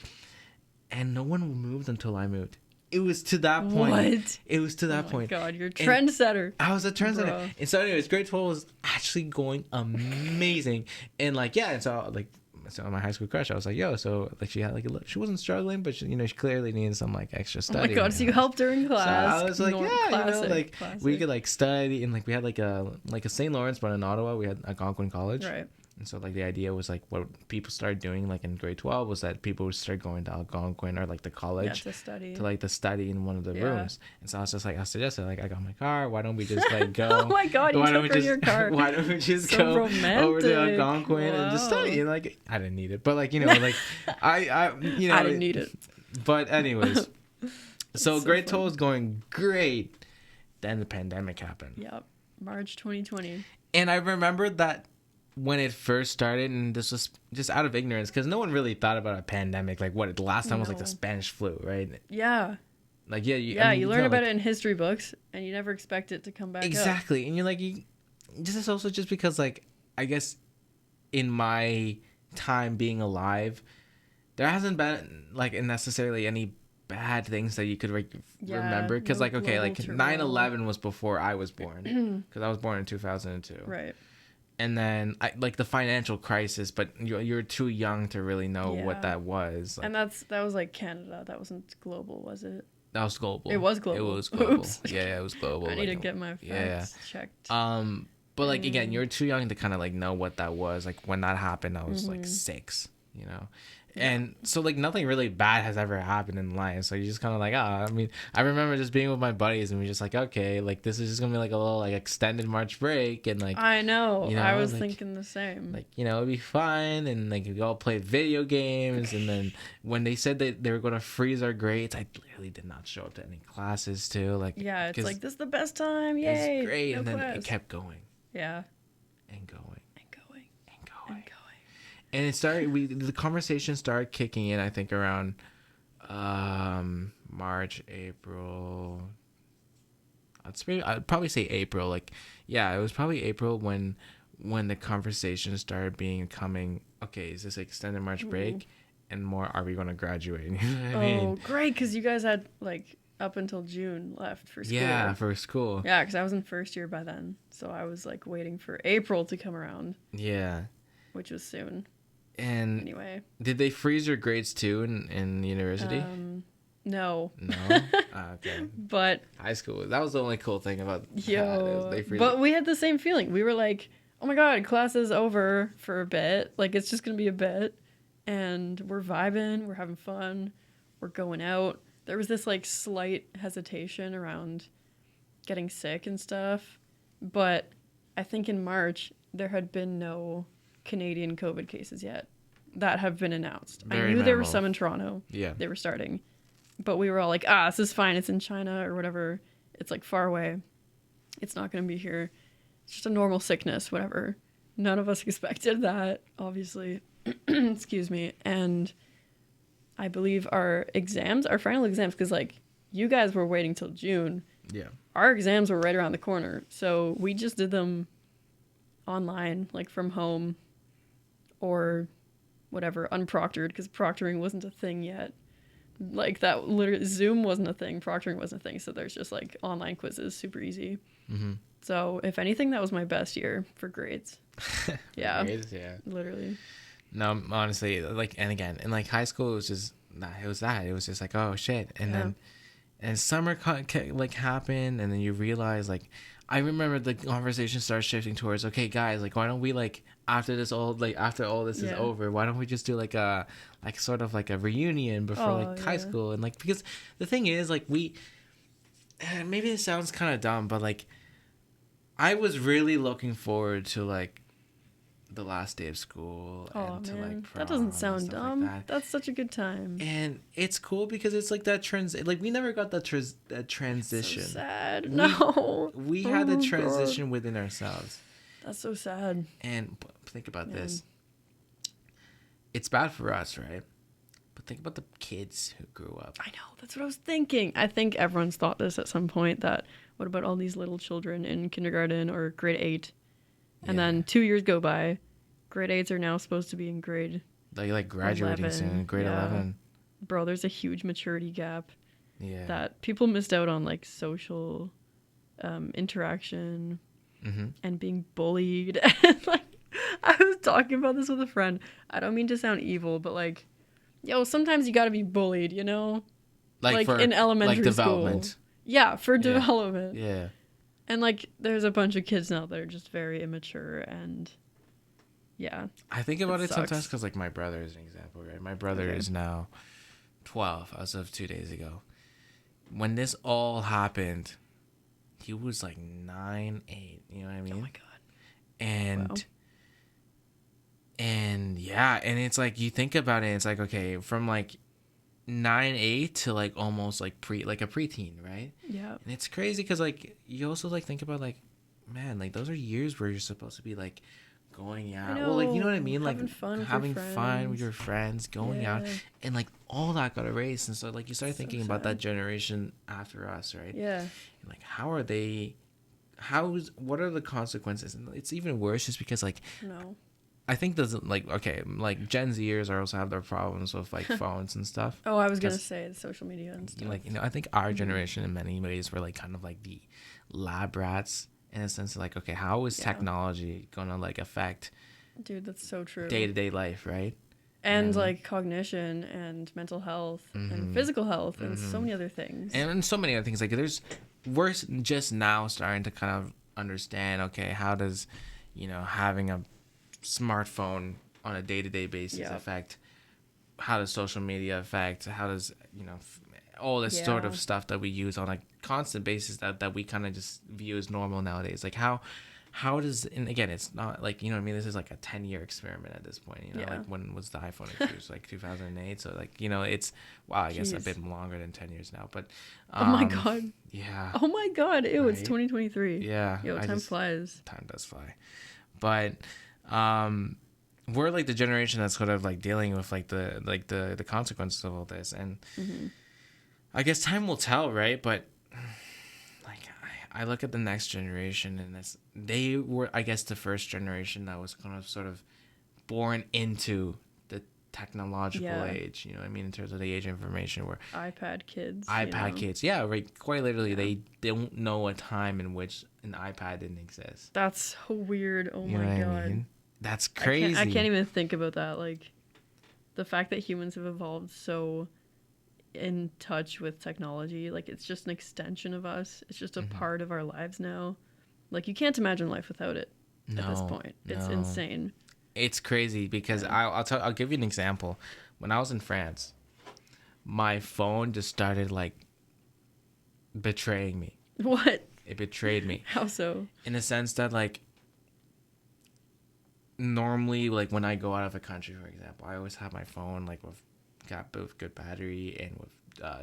And no one moved until I moved. It was to that point. What? It was to that Oh my point. God, you're a trendsetter. I was a trendsetter. Bro. And so anyways, grade 12 was actually going amazing. And like, yeah, and so like, so my high school crush, I was like, yo, so like she had like she wasn't struggling, but she, you know, she clearly needed some like extra Oh study. my God, so you helped her in class. So I was like, yeah, Classic, you know, like classic. we could like study, and like we had like a St. Lawrence, but in Ottawa we had Algonquin College. Right. And so like the idea was like what people started doing like in grade 12 was that people would start going to Algonquin or like the college to study. to like the study in one of the Yeah. rooms. And so I was just like, I suggested like, I got my car, why don't we just like go? Oh my God, you why don't took we her in your car. Why don't we just So go romantic. over to Algonquin and just Wow. study? And like I didn't need it, but like, you know, like I you know, I didn't need it. But anyways, so So grade fun. 12 was going great. Then the pandemic happened. Yep. March 2020. And I remember that when it first started, and this was just out of ignorance, because no one really thought about a pandemic. Like what the last time was like the No. Spanish flu, right? Yeah. Like yeah, You learn know, about like, it in history books, and you never expect it to come back up. exactly. And you're like, this is also just because like I guess in my time being alive, there hasn't been like necessarily any bad things that you could Yeah, remember, because no like okay, like global 9/11 was before I was born, because I was born in 2002. Right. And then like the financial crisis, but you're too young to really know Yeah. what that was. Like, And that was like Canada. That wasn't global, was it? that was global. It was global. It was global. Oops. Yeah, it was global. I need to like, get my facts yeah. checked. But like again, you're too young to kind of like know what that was. Like when that happened, I was like 6, you know. And so like nothing really bad has ever happened in life. So you're just kind of like, I mean, I remember just being with my buddies and we're just like, okay, like this is just gonna be like a little like extended March break, and like I know. you know, I was like- thinking the same. like, you know, it'd be fun, and like we all played video games. And then when they said that they were gonna freeze our grades, I literally did not show up to any classes too. Like Yeah, it's 'cause like this is the best time. it Yay! was great, no and then class. it kept going Yeah, and going and going and going. and going. And it started. The conversation started kicking in. I think around March, April. I'd probably say April. Like, yeah, it was probably April when the conversation started becoming, okay, is this extended March break, and more, are we going to graduate? You know what I mean? Oh, great! Because you guys had like up until June left for school. Yeah, for school. Yeah, because I was in first year by then, so I was like waiting for April to come around, Yeah. which was soon. And Anyway, did they freeze your grades too in university? no, No. Okay. but High school. That was the only cool thing about that, is yo, they freeze. but we had the same feeling. We were like, oh my god, class is over for a bit. Like it's just gonna be a bit, and we're vibing, we're having fun, we're going out. There was this like slight hesitation around getting sick and stuff, but I think in March there had been no Canadian COVID cases yet that have been announced. I Very knew there were minimal. some in Toronto. Yeah. They were starting, but we were all like, this is fine. It's in China or whatever. It's like far away. It's not going to be here. It's just a normal sickness, whatever. None of us expected that, obviously. Excuse me. And I believe our final exams, because like you guys were waiting till June. Yeah. Our exams were right around the corner. So we just did them online, like from home or whatever, unproctored, because proctoring wasn't a thing yet. Like that, literally, Zoom wasn't a thing, proctoring wasn't a thing. So there's just like online quizzes, super easy. Mm-hmm. So if anything, that was my best year for grades. Yeah, Grades, yeah. literally. No, honestly, like, and again, in like high school, it was just it was just like, oh shit, and then and summer like happened, and then you realize, like, I remember the conversation started shifting towards, okay, guys, like, why don't we like after all this is over, why don't we just do like a sort of like a reunion before high school, and like, because the thing is, like, maybe it sounds kind of dumb, but like I was really looking forward to like the last day of school and to like prom that doesn't and sound stuff dumb. like that. That's such a good time. And it's cool because it's like that like we never got that transition. So sad. No. We had the Oh, transition within ourselves. That's so sad. And think about this. It's bad for us, right? But think about the kids who grew up. I know. That's what I was thinking. I think everyone's thought this at some point, that what about all these little children in kindergarten or grade 8 And then 2 years go by. Grade 8s are now supposed to be in grade like graduating 11. soon, grade 11. Bro, there's a huge maturity gap. Yeah. That people missed out on, like, social interaction and being bullied. And, like, I was talking about this with a friend. I don't mean to sound evil, but, like, yo, sometimes you gotta be bullied, you know? Like for, in elementary like development. school. Yeah, for development. Yeah. And, like, there's a bunch of kids now that are just very immature and, yeah. I think about it sucks. sometimes because, like, my brother is an example, right? My brother is now 12 as of 2 days ago. When this all happened, he was, like, 9, 8. You know what I mean? Oh, my God. And yeah, and it's, like, you think about it, it's, like, okay, from, like, 9, 8 to, like, almost, like, a preteen, right? Yeah. And it's crazy because, like, you also, like, think about, like, man, like, those are years where you're supposed to be, like, going out. Well, like, you know what I mean? Having Like, fun with your friends, going out. And, like, all that got erased. And so, like, you start thinking about that generation after us, right? Yeah. And, like, what are the consequences? And it's even worse just because, like, No. I think doesn't like okay like Gen Zers are also have their problems with like phones and stuff. Oh, I was gonna say the social media and stuff. Like, you know, I think our generation in many ways were like kind of like the lab rats in a sense of like, okay, how is technology gonna like affect Dude, that's so true. day-to-day life, right? And like cognition and mental health and physical health and so many other things. And so many other things. Like we're just now starting to kind of understand, okay, how does, you know, having a smartphone on a day-to-day basis affect, how does social media affect, how does, you know, all this sort of stuff that we use on a constant basis that we kind of just view as normal nowadays. Like how does, and again, it's not like, you know what I mean, this is like a 10-year experiment at this point, you know, like when was the iPhone introduced? Like 2008. So like, you know, it's, wow, I guess a bit longer than 10 years now, but oh my God. Yeah. Oh my God. Ew, right? It's 2023. Yeah. Yo, time flies. Time does fly. But we're like the generation that's sort of like dealing with like the consequences of all this, and I guess time will tell, right? But like I look at the next generation, and they were, I guess, the first generation that was kind of sort of born into the technological age, you know what I mean, in terms of the age of information, where iPad kids, kids, yeah, right, quite literally, they don't know a time in which an iPad didn't exist. That's so weird. Oh you my know God. I mean? That's crazy. I can't even think about that. Like, the fact that humans have evolved so in touch with technology, like, it's just an extension of us. It's just a part of our lives now. Like, you can't imagine life without it at this point. It's insane. It's crazy because I'll give you an example. When I was in France, my phone just started like betraying me. What? It betrayed me. How so? In the sense that, like, normally, like, when I go out of the country, for example, I always have my phone like got both good battery and with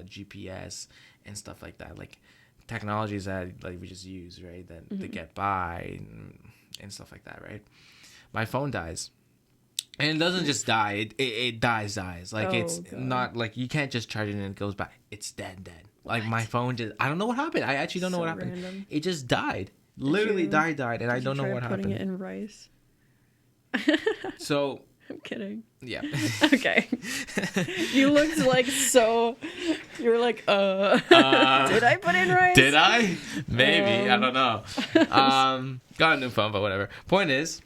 GPS and stuff like that, like technologies that like we just use, right, that to get by and stuff like that, right? My phone dies, and it doesn't just die, it dies like it's not like you can't just charge it and it goes back. It's dead. Like, my phone just, I don't know what happened. I actually don't know what happened. Random. It just died, literally died, and I don't know what happened. Putting it in rice. So I'm kidding. Yeah. Okay. You looked like so. You were like, did I put in rice? Did I? Maybe. I don't know. Got a new phone, but whatever. Point is,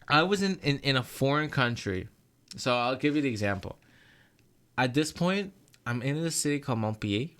I was in a foreign country. So I'll give you the example. At this point, I'm in this city called Montpellier,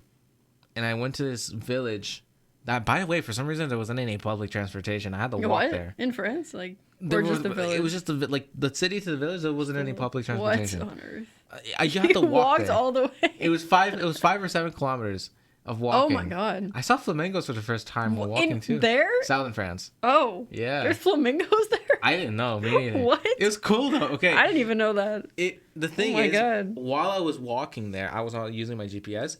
and I went to this village that, by the way, for some reason, there wasn't any public transportation. I had to walk there. In France? Like, or just the village? It was just the city to the village. There wasn't any public transportation. What on earth? You have to walk walked all the way. It was 5 or 7 kilometers of walking. Oh my God. I saw flamingos for the first time while walking too. There? Southern France. Oh. Yeah. There's flamingos there? I didn't know. Me neither. What? It was cool though. Okay. I didn't even know that. The thing is, God. While I was walking there, I was using my GPS,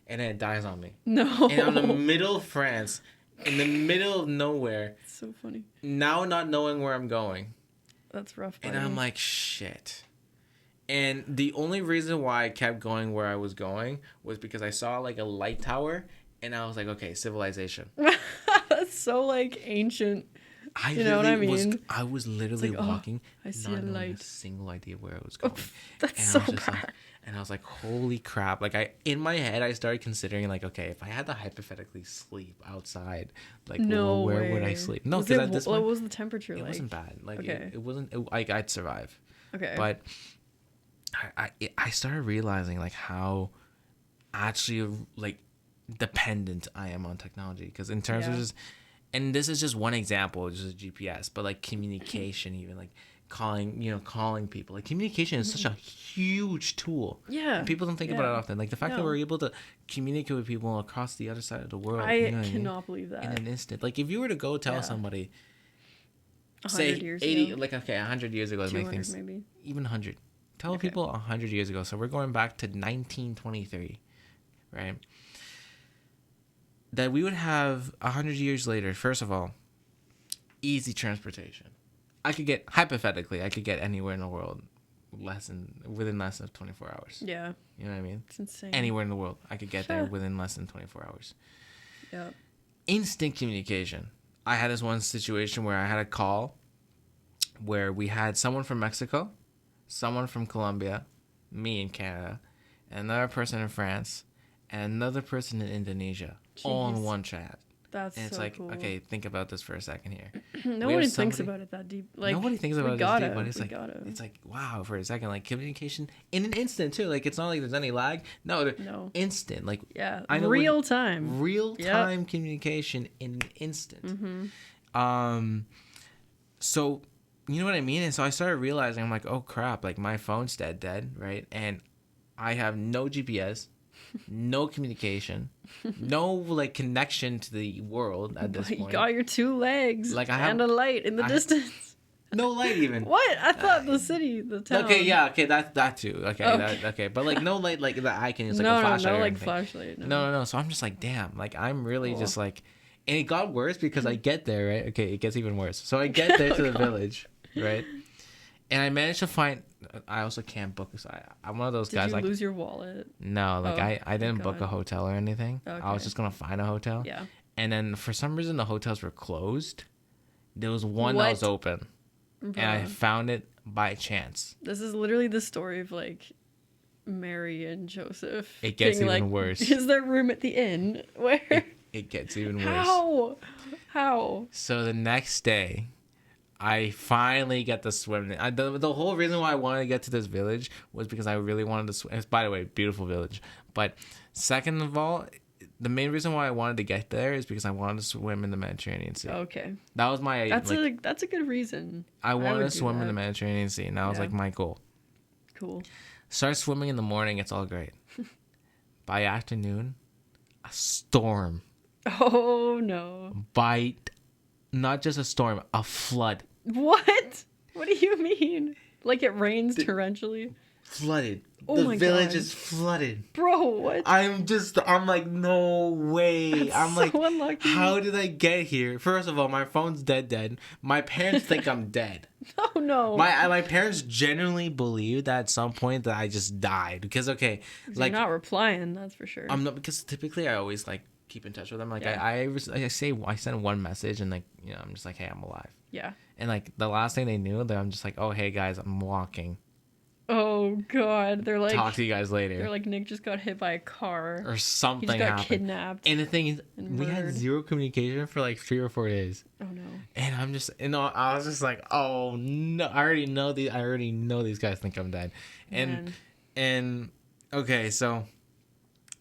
and then it dies on me. No. And I'm in the middle of France, in the middle of nowhere. It's so funny. Now not knowing where I'm going. That's rough. Buddy. And I'm like, shit. And the only reason why I kept going where I was going was because I saw like a light tower, and I was like, okay, civilization. That's so like ancient. You know what I mean? I was literally like, oh, walking, I see not a knowing light. a single idea where I was going. That's And so I was just bad. and I was like, holy crap. Like in my head, I started considering like, okay, if I had to hypothetically sleep outside, like No where way. would I sleep? No, Was because it, at this what point, was the temperature it like? wasn't bad. Like Okay. it wasn't, like I'd survive. Okay. But I started realizing like how actually like dependent I am on technology. Because in terms of just, and this is just one example, just a GPS, but like communication, even like calling people, like communication is such a huge tool. Yeah. And people don't think about it often. Like the fact that we're able to communicate with people across the other side of the world. I you know what cannot I mean? believe that. In an instant. Like if you were to go tell somebody, 100 say years 80, ago. like okay, 100 years ago to make 200 things, maybe. even 100. Tell people 100 years ago. So we're going back to 1923, right? That we would have 100 years later, first of all, easy transportation. I could get anywhere in the world within less than 24 hours. Yeah. You know what I mean? It's insane. Anywhere in the world, I could get there within less than 24 hours. Yeah. Instant communication. I had this one situation where I had a call where we had someone from Mexico, someone from Colombia, me in Canada, another person in France, and another person in Indonesia, all in one chat. That's and it's so like, cool. okay, think about this for a second here. Nobody thinks about it that deep. Like nobody thinks about it that deep, but it's like wow, for a second, like communication in an instant too. Like it's not like there's any lag. No. Instant. Like real time. Real time communication in an instant. Mm-hmm. So you know what I mean? And so I started realizing, I'm like, oh crap, like my phone's dead, right? And I have no GPS. No communication, no like connection to the world at this point. You got your two legs, like and a light in the distance. No light even. What? I thought the town. Okay, yeah, okay, that too. Okay, but like no light like that I can use like a flashlight. No, like flashlight. No. So I'm just like, damn, like I'm really just like, and it got worse because I get there, right? Okay, it gets even worse. So I get there to the village, right? And I managed to find. I also can't book. So I'm one of those guys. Did you like lose your wallet? No, like I didn't book a hotel or anything. Okay. I was just gonna find a hotel. Yeah. And then for some reason the hotels were closed. There was one that was open, and I found it by chance. This is literally the story of like Mary and Joseph. It gets even worse. Is there room at the inn? Where? It gets even worse. How? So the next day, I finally get to swim. The whole reason why I wanted to get to this village was because I really wanted to swim. By the way, beautiful village. But second of all, the main reason why I wanted to get there is because I wanted to swim in the Mediterranean Sea. Okay. That was my... That's a good reason. I wanted to swim in the Mediterranean Sea, and that was like my goal. Cool. Start swimming in the morning, it's all great. By afternoon, a storm. Oh, no. Not just a storm, a flood. What? What do you mean? Like it rains torrentially? Flooded. Oh the my village God. is flooded. Bro, what? I'm like, no way. That's so unlucky. How did I get here? First of all, my phone's dead. My parents think I'm dead. Oh no. My parents genuinely believe that at some point that I just died. Because, okay. Like, you're not replying, that's for sure. I'm not, because typically I always, like, keep in touch with them. Like, I send one message and, like, you know, I'm just like, hey, I'm alive. Yeah. And, like, the last thing they knew, that I'm just like, oh, hey, guys, I'm walking. Oh, God. They're like... Talk to you guys later. They're like, Nick just got hit by a car. Or something happened. He just got happened. kidnapped. And the thing is, we had zero communication for, like, 3 or 4 days. Oh, no. And I'm just... You know, I was just like, oh, no. I already know these guys think I'm dead. And okay, so...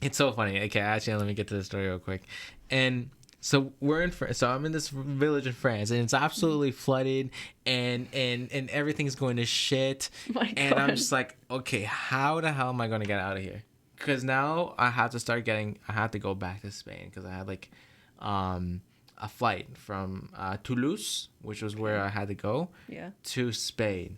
It's so funny. Okay, actually, let me get to the story real quick. And so we're in France. So I'm in this village in France, and it's absolutely flooded, and everything's going to shit. My God. And I'm just like, okay, how the hell am I going to get out of here? Because now I have to go back to Spain because I had like a flight from Toulouse, which was where I had to go, to Spain,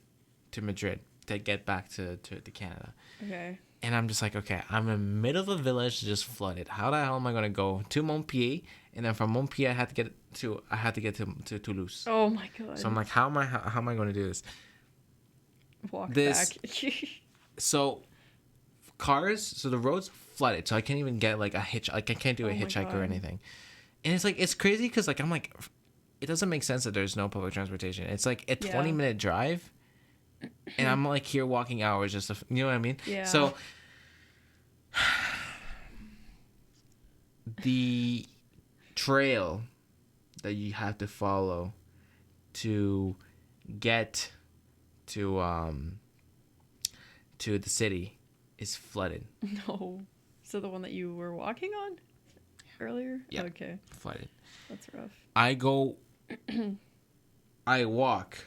to Madrid, to get back to Canada. Okay. And I'm just like, okay, I'm in the middle of a village just flooded. How the hell am I gonna go to Montpellier? And then from Montpellier, I had to get to Toulouse. Oh my God. So I'm like, how am I gonna do this? Walk back. So cars, so the road's flooded, so I can't even get like a hitch. Like I can't do a hitchhike or anything. And it's like it's crazy because like I'm like, it doesn't make sense that there's no public transportation. It's like a Yeah. 20-minute drive, and I'm like here walking hours just to, you know what I mean? Yeah. So the trail that you have to follow to get to the city is flooded. No. So the one that you were walking on earlier? Yeah. Okay. Flooded. That's rough. I walk.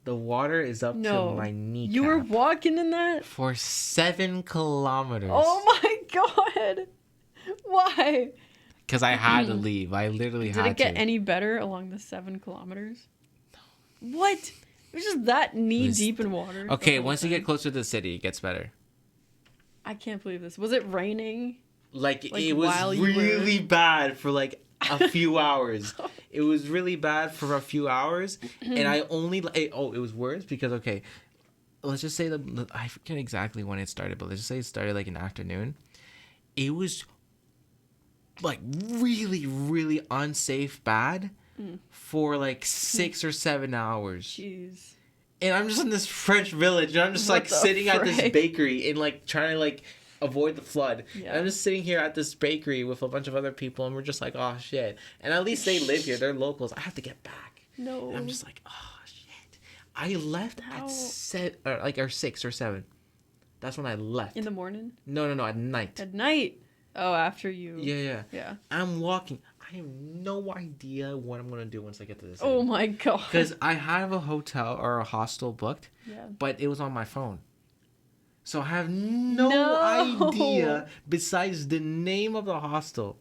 The water is up No. to my kneecap. You were walking in that? For 7 kilometers. Oh my god. Why? Because I had to leave. I literally had to. Did it get any better along the 7 kilometers? No. What? It was just that knee deep in water. Okay, once you get closer to the city, it gets better. I can't believe this. Was it raining? Like it while was you really bad for like a few hours. It was really bad for a few hours, and I only it was worse because okay, let's just say I forget exactly when it started, but let's just say it started like in the afternoon. It was like really, really unsafe bad for like 6 or 7 hours. Jeez. And I'm just in this French village, and I'm just like sitting at this bakery and like trying to like avoid the flood. Yeah. And I'm just sitting here at this bakery with a bunch of other people, and we're just like, oh shit. And at least they live here; they're locals. I have to get back. No. And I'm just like, oh shit. I left at 6 or 7. That's when I left. In the morning? No, at night. At night. Oh, after you. Yeah. Yeah. I'm walking. I have no idea what I'm gonna do once I get to this city. Oh my god. Because I have a hotel or a hostel booked, Yeah. but it was on my phone. So I have no idea besides the name of the hostel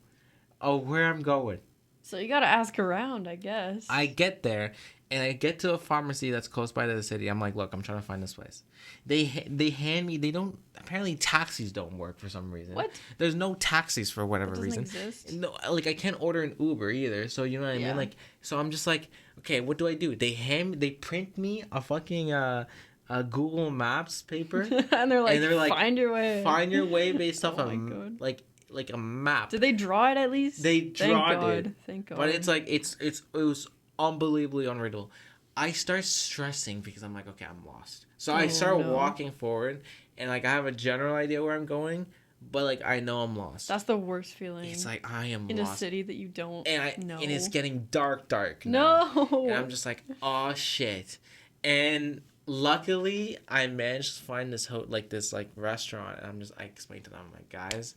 of where I'm going. So you gotta ask around, I guess. I get there and I get to a pharmacy that's close by to the city. I'm like, look, I'm trying to find this place. They hand me. They don't. Apparently, taxis don't work for some reason. What? There's no taxis for whatever reason. Exist? No, like I can't order an Uber either. So you know what I mean? Like, so I'm just like, okay, what do I do? They print me a fucking a Google Maps paper, and they're like, find your way. Find your way based off of God. like a map. Did they draw it at least? They draw it. Thank God. But it's like it was unbelievably unreadable. I start stressing because I'm like, okay, I'm lost. So I start walking forward, and like I have a general idea where I'm going, but like I know I'm lost. That's the worst feeling. It's like I am in lost. a city that you don't know. And it's getting dark now. No. And I'm just like, oh shit. And luckily, I managed to find this this restaurant, and I explained to them, I'm like, guys,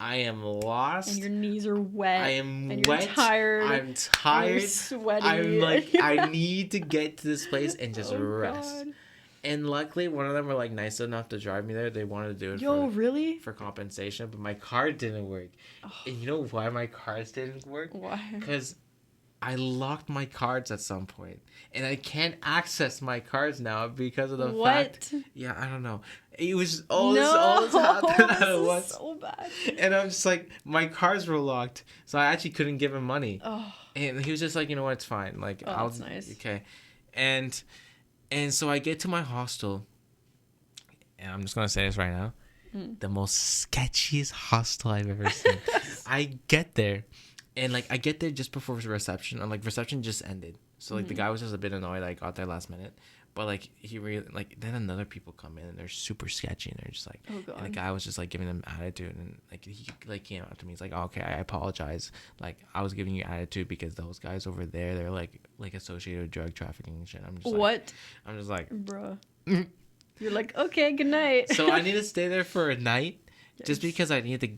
I am lost. And your knees are wet. I am and wet. You're tired. I'm tired. You're sweaty. I'm like, I need to get to this place and just rest. God. And luckily, one of them were like nice enough to drive me there. They wanted to do it really? for compensation, but my card didn't work. Oh. And you know why my cards didn't work? Why? Because I locked my cards at some point, and I can't access my cards now because of the fact. Yeah, I don't know. It was all this happened at once. So bad. And I'm just like, my cards were locked, so I actually couldn't give him money. Oh. And he was just like, you know what, it's fine. Like, that's nice. Okay, and so I get to my hostel, and I'm just gonna say this right now, the most sketchiest hostel I've ever seen. I get there. And, like, I get there just before reception. And, like, reception just ended. So, like, the guy was just a bit annoyed I got there last minute. But, like, he really, like, then another people come in, and they're super sketchy. And they're just, like, oh, God. And the guy was just, like, giving them attitude. And, like, he, like, came up to me. He's like, oh, okay, I apologize. Like, I was giving you attitude because those guys over there, they're, like associated with drug trafficking and shit. I'm just what? I'm just like. Bruh. You're like, okay, good night. So, I need to stay there for a night. Yes. Just because I need to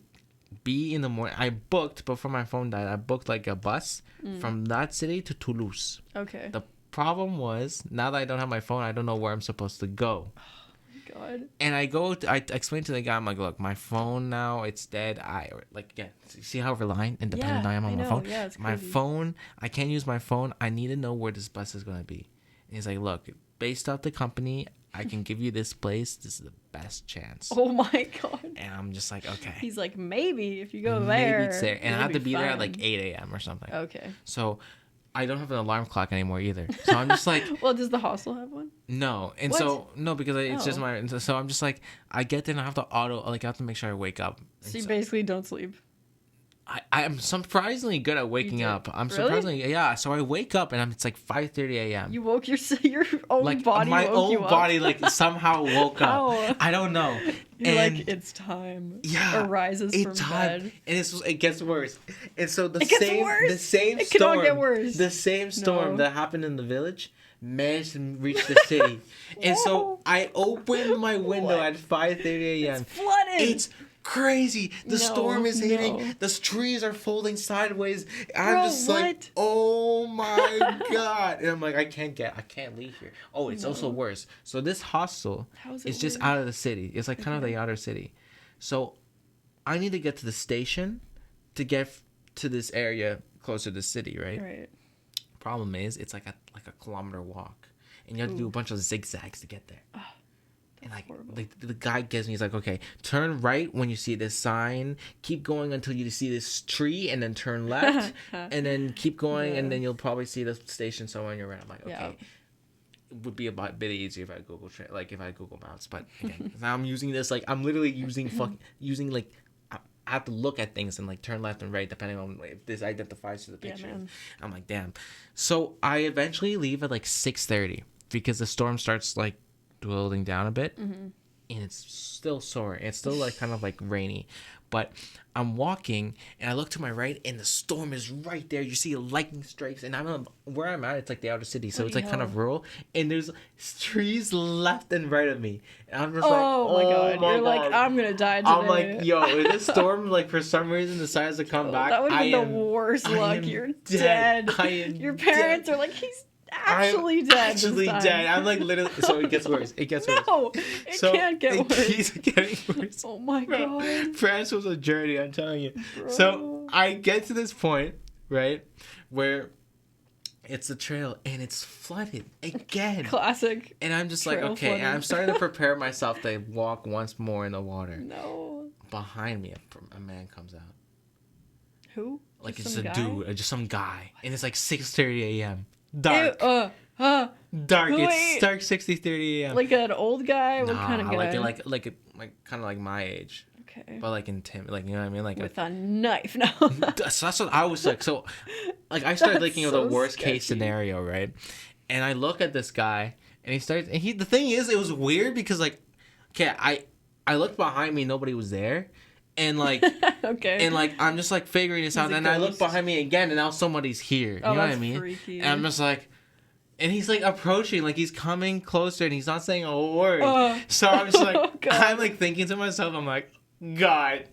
be in the morning. I booked before my phone died. I booked like a bus from that city to Toulouse. Okay. The problem was now that I don't have my phone, I don't know where I'm supposed to go. Oh my God. And I explained to the guy, I'm like, look, my phone now, it's dead. See how reliant and dependent I am on my phone. Yeah, it's crazy. My phone, I can't use my phone. I need to know where this bus is gonna be. And he's like, look, based off the company, I can give you this place. This is the best chance. Oh my God. And I'm just like, okay. He's like, maybe if you go there. Maybe it's there. And I have to be there at like 8 a.m. or something. Okay. So I don't have an alarm clock anymore either. So I'm just like. Well, does the hostel have one? No. And what? So, no, because it's just my. So I'm just like, I get there and I have to I have to make sure I wake up. So you basically don't sleep. I'm surprisingly good at waking up. I'm Really? surprisingly, yeah. So I wake up and it's like 5:30 a.m. You woke your own Like body my woke own you up. body like somehow woke How? up. I don't know. You're And like, it's time. yeah, Arises from bed. And it gets worse. And so It gets worse? the same It storm, cannot get worse. the same storm No. that happened in the village managed to reach the city. And so Whoa. I opened my window What? at 5:30 a.m. It's flooded. It's crazy. The storm is hitting. no. The trees are folding sideways. Bro, I'm just like, what? oh my god. And I'm like, I can't leave here. Oh, it's also No. worse. So this hostel How is it is just worse? out of the city. It's like kind of the outer city. So I need to get to the station to get to this area closer to the city, right? Right. Problem is, it's like a kilometer walk, and you have to do a bunch of zigzags to get there. And like horrible. the guy gives me, he's like, okay, turn right when you see this sign, keep going until you see this tree, and then turn left, and then keep going, and then you'll probably see the station somewhere on your right. I'm like, okay. Yeah. It would be a bit easier if I if I Google Maps, but again, now I'm using this like I'm literally using like I have to look at things and like turn left and right depending on if this identifies to the picture. man. I'm like, damn. So I eventually leave at like 6:30 because the storm starts like dwindling down a bit, and it's still sore. It's still like kind of like rainy, but I'm walking and I look to my right and the storm is right there. You see lightning strikes, and where I'm at. It's like the outer city, so it's like kind of rural, and there's trees left and right of me. And I'm just like, Oh my god. You're like, I'm gonna die today. I'm like, yo, if this storm like for some reason decides to come back, that would be I the am worst I luck. am You're dead. dead. I am Your parents dead. are like, he's actually I'm dead. Actually this time. dead. I'm like literally. So it gets worse. It gets worse. No, it can't get it worse. keeps getting worse. Oh my Bro, god. France was a journey, I'm telling you. Bro. So I get to this point, right, where it's a trail and it's flooded again. Classic. And I'm just like, Trail okay, and flooding. I'm starting to prepare myself to walk once more in the water. No. Behind me, a man comes out. Who? Like Just it's some a guy? dude, just some guy. And it's like 6:30 a.m. Dark. Ew, Dark. wait. It's dark 60:30 a.m. like an old guy? What Nah, kind of guy? like kind of like my age, okay. but like like you know what I mean, like With a knife now. so that's what I was like. So like I started That's thinking of so the worst case sketchy. scenario, right? And I look at this guy, and he starts, and the thing is, it was weird because like, okay, I looked behind me, nobody was there, and like. Okay. And like I'm just like figuring this out, a and I look ghost. behind me again, and now somebody's here. You know what I that's mean? freaky. And I'm just like, and he's like approaching, like he's coming closer, and he's not saying a word. So I'm just like, Oh, God. I'm like thinking to myself, I'm like, God.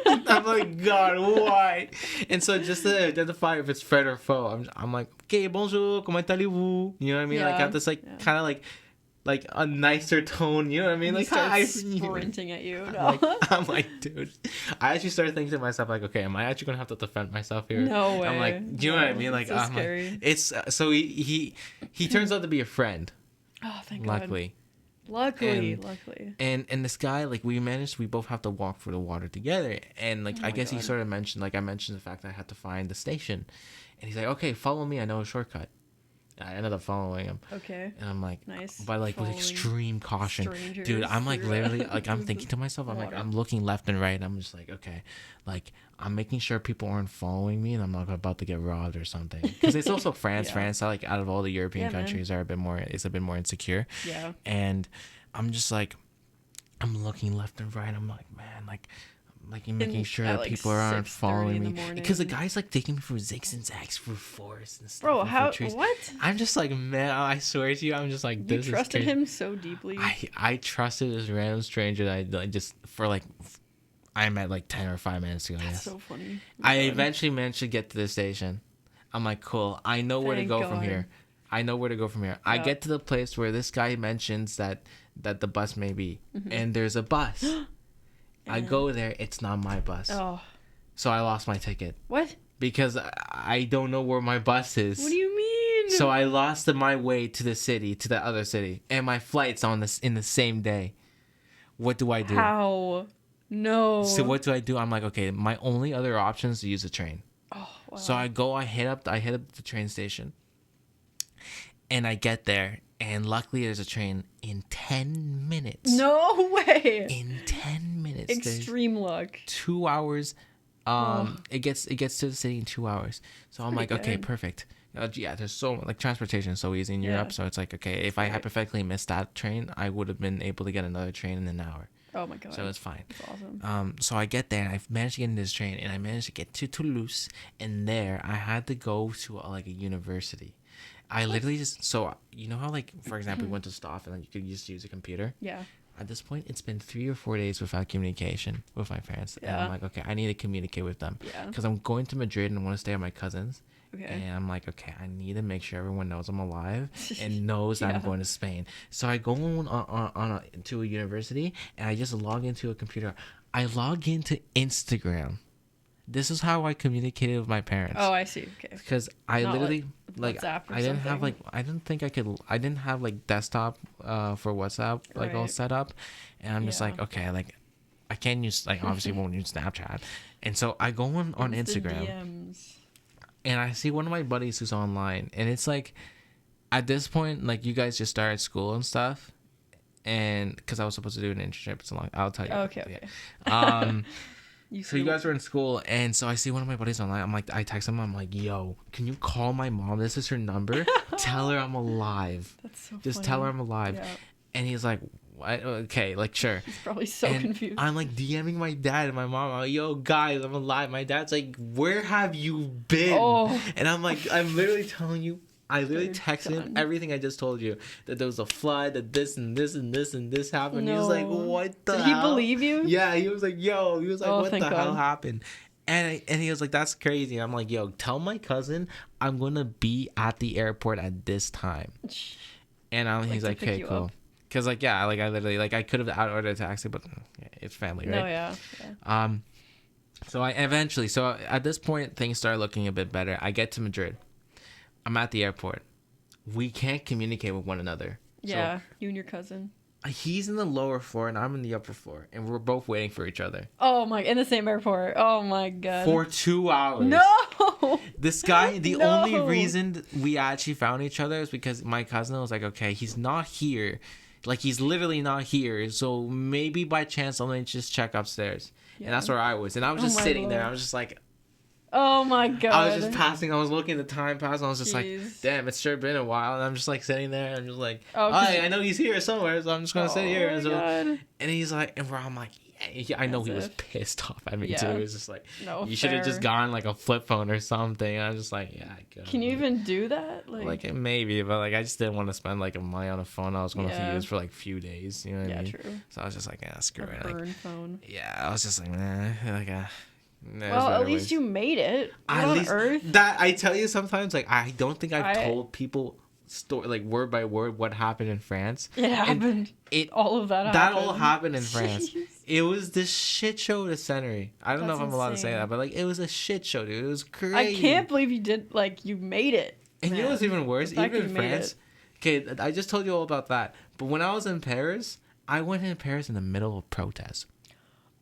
I'm like, God, why? And so just to identify if it's friend or foe, I'm like, okay, bonjour, comment allez-vous? You know what I mean? Like I have this like kind of like a nicer tone, you know what I mean? He Like starts hi. sprinting at you. No, I'm like, dude. I actually started thinking to myself, like, okay, am I actually gonna have to defend myself here? No way. I'm like, do you know what I mean? Like, so I'm scary. like, it's so he turns out to be a friend, Oh, thank God. luckily. Luckily. And this guy, like, we both have to walk through the water together, and like, Oh I my guess he God. sort of mentioned, like, I mentioned the fact that I had to find the station, and he's like, okay, follow me, I know a shortcut. I ended up following him. Okay. And I'm like, Nice. but like with Following extreme caution, strangers dude. I'm like through, literally like I'm through thinking the to myself, I'm like water. I'm looking left and right. And I'm just like, okay, like I'm making sure people aren't following me, and I'm not about to get robbed or something. Because it's also France. Yeah. France, like out of all the European Yeah, man. countries, are a bit more insecure. Yeah. And I'm just like, I'm looking left and right. I'm like, man, like making sure at, that like, people aren't 6:30 following in the me, because the morning. guy's like taking me through zigs and zags through forests and stuff. Bro, and through how? trees. What? I'm just like, man, I swear to you, I'm just like, You this trusted is crazy. him so deeply. I trusted this random stranger that I like, just for like, I met like 10 or 5 minutes ago. That's Yes. so funny. I God. eventually managed to get to the station. I'm like, cool. I know where to Thank go from God. here. I know where to go from here. I Yeah. get to the place where this guy mentions that the bus may be, Mm-hmm. and there's a bus. I And- go there. It's not my bus. Oh. So I lost my ticket What? because I don't know where my bus is. What do you mean? So I lost my way to the city, to the other city, and my flight's in the same day. What do I do? How? No. So what do I do? I'm like, okay, my only other option is to use a train. Oh, wow. So I hit up the train station, and I get there, and luckily there's a train in 10 minutes. No way. In 10 minutes. there's Extreme luck. 2 hours It gets to the city in 2 hours. So I'm like, okay, good. perfect. Yeah, there's so like transportation is so easy in Europe. So it's like, okay, if I hypothetically missed that train, I would have been able to get another train in an hour. Oh my god. So it's fine. That's awesome. So I get there and I managed to get in this train and I managed to get to Toulouse, and there I had to go to like a university. I literally just, so you know how like, for example, we went to Stoff and like you could just use a computer. Yeah. At this point, it's been 3 or 4 days without communication with my parents. Yeah. And I'm like, okay, I need to communicate with them. Yeah. Because I'm going to Madrid and I want to stay at my cousin's. Okay. And I'm like, okay, I need to make sure everyone knows I'm alive and knows that I'm going to Spain. So I go to a university and I just log into a computer. I log into Instagram. This is how I communicated with my parents. Oh, I see. Okay. Because I Not literally like WhatsApp or I didn't have something. like I didn't have like desktop for WhatsApp like all Right. set up, and I'm just Yeah. like, okay, like I can't use, like, obviously won't use Snapchat, and so I go on Instant Instagram DMs. and I see one of my buddies who's online, and it's like at this point like you guys just started school and stuff, and because I was supposed to do an internship, so long I'll tell you. Okay. So you guys were in school, and so I see one of my buddies online. I'm like, I text him. I'm like, yo, can you call my mom? This is her number. Tell her I'm alive. That's so Just funny. tell her I'm alive. Yeah. And he's like, what? Okay, like, sure. He's probably so And confused. I'm like DMing my dad and my mom. I'm like, yo, guys, I'm alive. My dad's like, where have you been? Oh. And I'm like, I'm literally telling you. I literally They're texted him done. everything I just told you. That there was a flood, that this and this and this and this happened. He was like, No. what the Did hell? he believe you? Yeah, he was like, yo. He was like, Oh, what the thank hell God. happened? And he was like, that's crazy. And I'm like, yo, tell my cousin I'm going to be at the airport at this time. And he's to like, pick okay, you cool. up. Because, like, yeah, like, I literally, like, I could have ordered a taxi, but it's family, right? No, yeah. So I eventually, so at this point, things start looking a bit better. I get to Madrid. I'm at the airport. We can't communicate with one another. Yeah, you and your cousin. So he's in the lower floor and I'm in the upper floor, and we're both waiting for each other Oh my, in the same airport. Oh my god. for 2 hours. No. This guy, the No. only reason we actually found each other is because my cousin was like, okay, he's not here. Like, he's literally not here. So maybe by chance, let me just check upstairs. Yeah. And that's where I was. And I was Oh just my sitting there. Lord. I was just like, Oh my god. I was just passing. I was looking at the time pass. And I was just Jeez. like, damn, it's sure been a while. And I'm just like sitting there. I'm just like, Oh, 'cause I know he's here somewhere. So I'm just going to sit here. Oh And, my God. and he's like, and I'm like, yeah, I know As he was if. pissed off at me Yeah. too. It was just like, No, you should have just fair. gotten like a flip phone or something. And I was just like, yeah, I could. Can you even do that? Like maybe, but like I just didn't want to spend like money on a phone I was going to Yeah. use for like a few days. You know what I Yeah, mean? true. So I was just like, yeah, screw A it. Like, burn phone. yeah, I was just like, nah, like, Well, at least you made it. What on earth? that I tell you sometimes, like I don't think I've I- told people story like word by word what happened in France. It happened. It All of that that happened. all happened in France. Jeez. It was this shit show to Century. I don't know if That's I'm allowed to say insane. that, but like it was a shit show, dude. It was crazy. I can't believe you did, like, you made it. And you know what's man. even worse? The fact Even that in you made France. Okay, I just told you all about that. But when I was in Paris, I went in Paris in the middle of protests.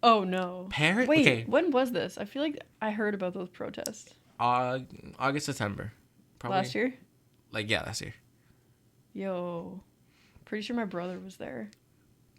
Oh, no. Paris? Wait, Okay. when was this? I feel like I heard about those protests. August, September. Probably. Last year? Like, yeah, last year. Yo. Pretty sure my brother was there.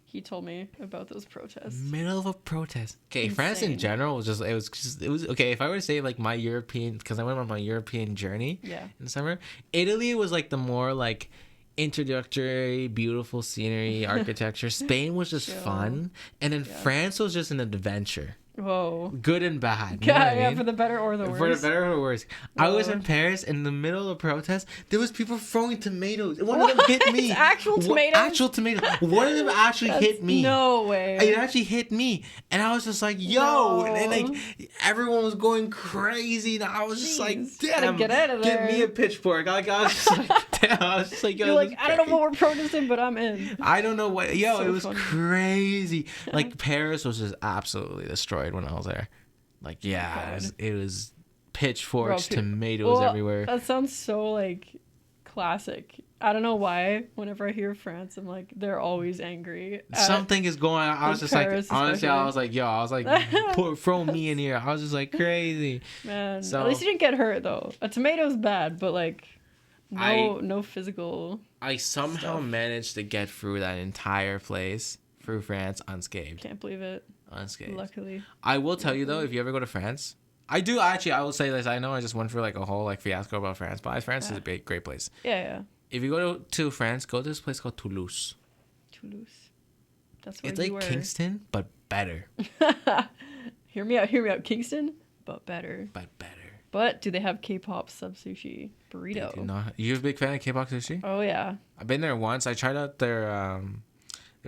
He told me about those protests. Middle of a protest. Okay, France in Insane. general was just, it was, okay, if I were to say, like, my European, because I went on my European journey Yeah. in the summer, Italy was, like, the more, like, introductory, beautiful scenery, architecture. Spain was just Chill. fun. And then Yeah. France was just an adventure. Whoa. Good and bad. You know what I Yeah, mean? for the better or the worse. For the better or worse. I was Whoa. in Paris in the middle of the protest. There was people throwing tomatoes. One of them hit me. Actual What- tomatoes? Actual tomatoes. One of them actually That's- hit me. No way. It actually hit me. And I was just like, yo. No. And like everyone was going crazy. And I was just like, Jeez, gotta damn. get out of Give there. me a pitchfork. Like, I was just like, damn. I was just like, yo. You're this like, is I don't know crazy. what we're protesting, but I'm in. I don't know what. Yo, So it was funny. crazy. Like Paris was just absolutely destroyed when I was there. Like, yeah, God. it was pitchforks, Bro, tomatoes Well, everywhere. That sounds so, like, classic. I don't know why. Whenever I hear France, I'm like, they're always angry. at- Something is going on. I was just Paris like, honestly, I especially. was like, yo, I was like, throw me in here. I was just like crazy. Man, So- at least you didn't get hurt, though. A tomato's bad, but, like, I- no physical. I somehow Stuff. managed to get through that entire place through France unscathed. Can't believe it. unscathed. Luckily. I will tell you though, if you ever go to France, I do actually. I will say this. I know I just went for like a whole like fiasco about France, but France is a great place. Yeah. If you go to France, go to this place called Toulouse. Toulouse. That's where It's you like were. Kingston, but better. Hear me out. Kingston, but better. But do they have K-pop sub sushi burrito? They do not. You a big fan of K-pop sushi? Oh yeah. I've been there once. I tried out their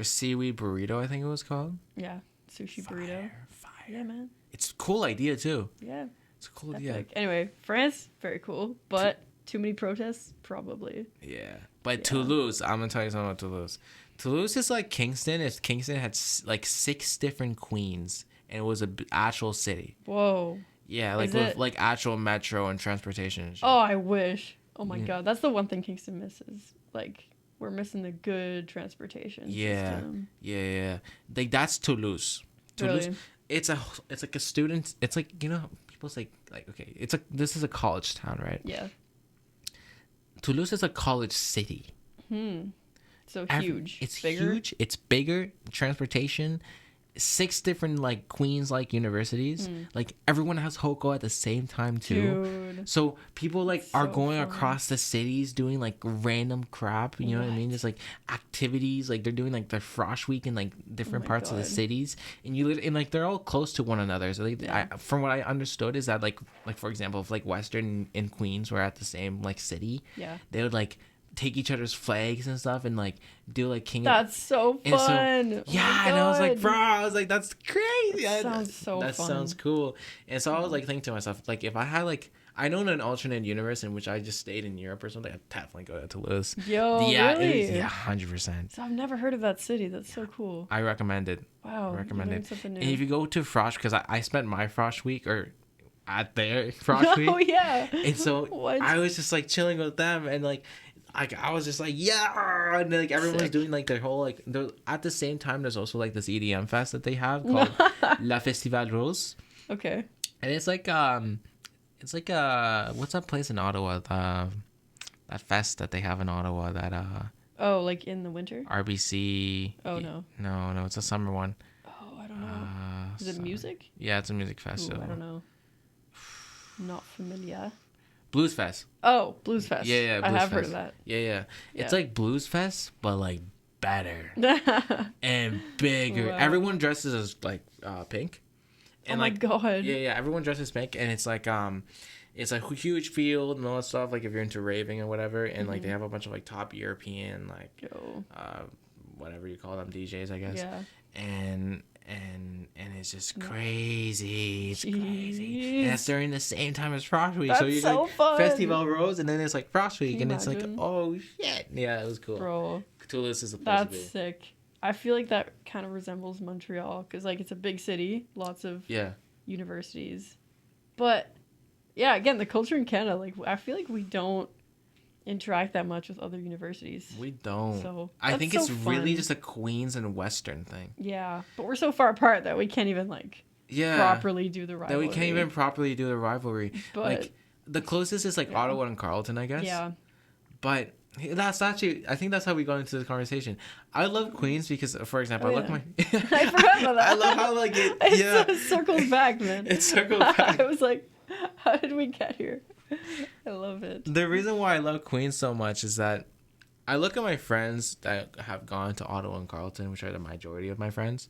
seaweed burrito, I think it was called. Yeah, sushi burrito. Fire. Yeah, man. It's a cool idea too. Yeah. It's a cool Epic. idea. Anyway, France, very cool, but too many protests, probably. Yeah, but Toulouse, I'm gonna tell you something about Toulouse. Toulouse is like Kingston. If Kingston had like 6 different queens and it was a actual city. Whoa. Yeah, like with like actual metro and transportation. And shit. Oh, I wish. Oh my god, that's the one thing Kingston misses. Like, we're missing the good transportation system. Yeah. Like that's Toulouse. Toulouse. Really? It's like a student. It's like, you know, people say like, okay, this is a college town, right? Yeah. Toulouse is a college city. So huge. It's bigger? huge. It's bigger. Transportation. 6 different like queens like universities. Like everyone has Hoko at the same time too. Dude. So people like are So going fun. across the cities doing like random crap. You know what I mean? There's like activities. Like they're doing like their frosh week in like different parts of the cities, and and like they're all close to one another. So from what I understood is that like for example, if like Western and Queens were at the same like city, they would like take each other's flags and stuff and like do like king. That's so fun. And I was like, bro, I was like, that's crazy. That sounds so fun. That sounds cool. And so I was like thinking to myself, like if I had like, I know in an alternate universe in which I just stayed in Europe or something, I'd definitely go to Toulouse. Yo, really? 100%. So I've never heard of that city. That's so cool. I recommend it. Wow. I recommend it. Something new. And if you go to Frosh, because I spent my Frosh week or at their Frosh week. Oh yeah. And so I was just like chilling with them and like I was just like, yeah, and like everyone's doing like their whole like at the same time. There's also like this EDM fest that they have called La Festival Rose. Okay. And it's like what's that place in Ottawa? That fest that they have in Ottawa that Oh, like in the winter? RBC. Oh no. No, it's a summer one. Oh, I don't know. Is it music? Yeah, it's a music festival. Ooh, I don't know. Not familiar. Blues Fest. Oh, Blues Fest. Yeah, Blues I have Fest. heard of that. Yeah. It's like Blues Fest, but like better and bigger. Wow. Everyone dresses as like pink. And oh my god. Yeah. Everyone dresses pink, and it's like a huge field and all that stuff. Like if you're into raving or whatever, and like they have a bunch of like top European like whatever you call them, DJs, I guess. Yeah. And it's just crazy. It's crazy. And it's during the same time as Frost Week. That's so you're so like fun. Festival Rose, and then it's like Frost Week, and it's like, imagine? oh shit. Yeah, it was cool. Bro. Toulouse is a place That's to be. sick. I feel like that kind of resembles Montreal because like it's a big city, lots of universities. But yeah, again, the culture in Canada, like I feel like we don't interact that much with other universities. We don't. So I think it's fun. really just a Queens and Western thing. Yeah, but we're so far apart that we can't even like properly do the rivalry. That we can't even properly do the rivalry. But like the closest is like Ottawa and Carleton, I guess. Yeah. But that's actually, I think that's how we got into this conversation. I love Queens because, for example, I my. I forgot about that. I love how like it circles back, man. It circles back. I was like, how did we get here? I love it. The reason why I love Queens so much is that I look at my friends that have gone to Ottawa and Carleton, which are the majority of my friends.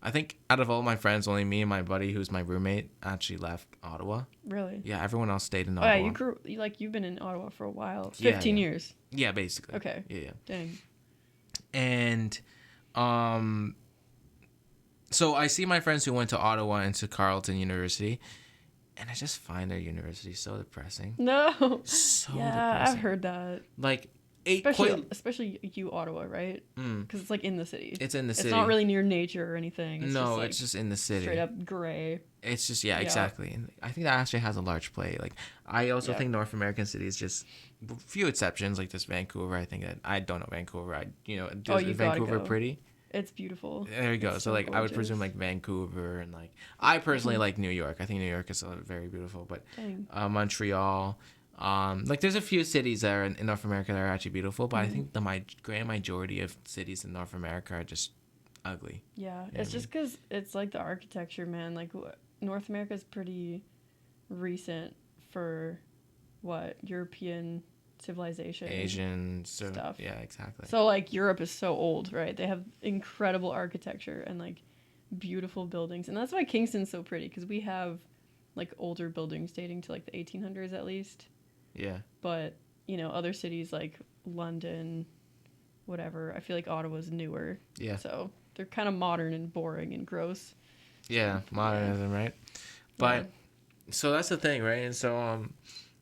I think out of all my friends, only me and my buddy, who's my roommate, actually left Ottawa. Really? Yeah, everyone else stayed in Ottawa. Oh, yeah, you've been in Ottawa for a while. 15 years. Yeah, basically. Okay. Yeah. Dang. And, so I see my friends who went to Ottawa and to Carleton University, and I just find their university so depressing. No. So yeah, depressing. I've heard that. Like, especially you, Ottawa, right? Because it's like in the city. It's in the city. It's not really near nature or anything. It's just in the city. Straight up gray. It's just exactly. And I think that actually has a large play. Like I also think North American cities, just few exceptions like this Vancouver. I think that I don't know Vancouver. Is Vancouver pretty? It's beautiful. There you go. So like gorgeous. I would presume like Vancouver and like I personally like New York. I think New York is very beautiful, but Montreal. Like there's a few cities that are in North America that are actually beautiful, but I think the grand majority of cities in North America are just ugly. Yeah, You know it's just because it's like the architecture, man. Like North America is pretty recent for what European civilization Asian stuff. Yeah, exactly. So like Europe is so old, right? They have incredible architecture and like beautiful buildings, and that's why Kingston's so pretty because we have like older buildings dating to like the 1800s at least. Yeah. But other cities like London, whatever. I feel like Ottawa's newer. Yeah. So they're kind of modern and boring and gross. Yeah, modernism, right? But so that's the thing, right? And so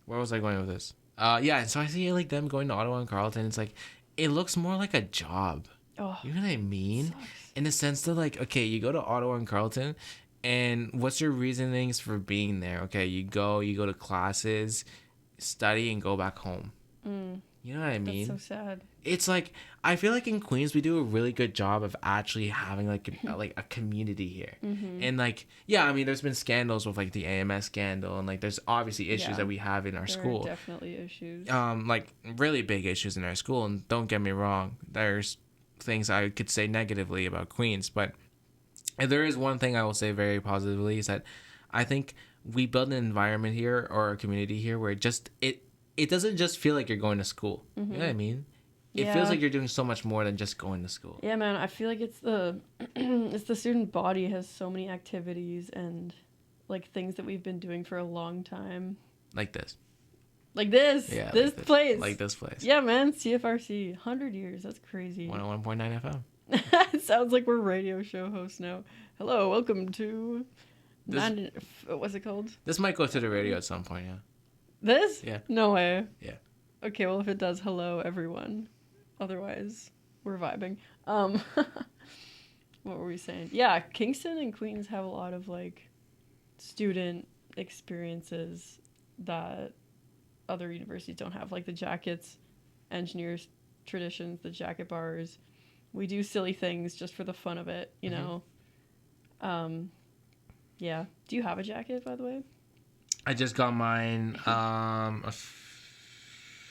where was I going with this? Yeah, and so I see like them going to Ottawa and Carleton. It's like it looks more like a job. Oh, You know what I mean? sucks. In the sense that like, okay, you go to Ottawa and Carleton, and what's your reasonings for being there? Okay, you go to classes, study, and go back home. You know what I mean? That's so sad. It's like I feel like in Queens we do a really good job of actually having like a community here, and like I mean there's been scandals with like the AMS scandal, and like there's obviously issues that we have in our There school. are definitely issues. Like really big issues in our school, and don't get me wrong, there's things I could say negatively about Queens, but if there is one thing I will say very positively is that I think we build an environment here or a community here where it doesn't just feel like you're going to school. You know what I mean? It feels like you're doing so much more than just going to school. Yeah, man. I feel like it's the it's the student body has so many activities and like things that we've been doing for a long time. Like this. Like this. Yeah. This like place. Like this place. Yeah, man. CFRC. 100 years. That's crazy. 101.9 FM. It sounds like we're radio show hosts now. Hello, welcome to... what's it called? This might go to the radio at some point, yeah. This? Yeah. No way. Yeah. Okay, well, if it does, hello, everyone. Otherwise, we're vibing. What were we saying? Yeah, Kingston and Queens have a lot of, like, student experiences that other universities don't have. Like the jackets, engineers, traditions, the jacket bars. We do silly things just for the fun of it, you know? Yeah. Do you have a jacket, by the way? I just got mine,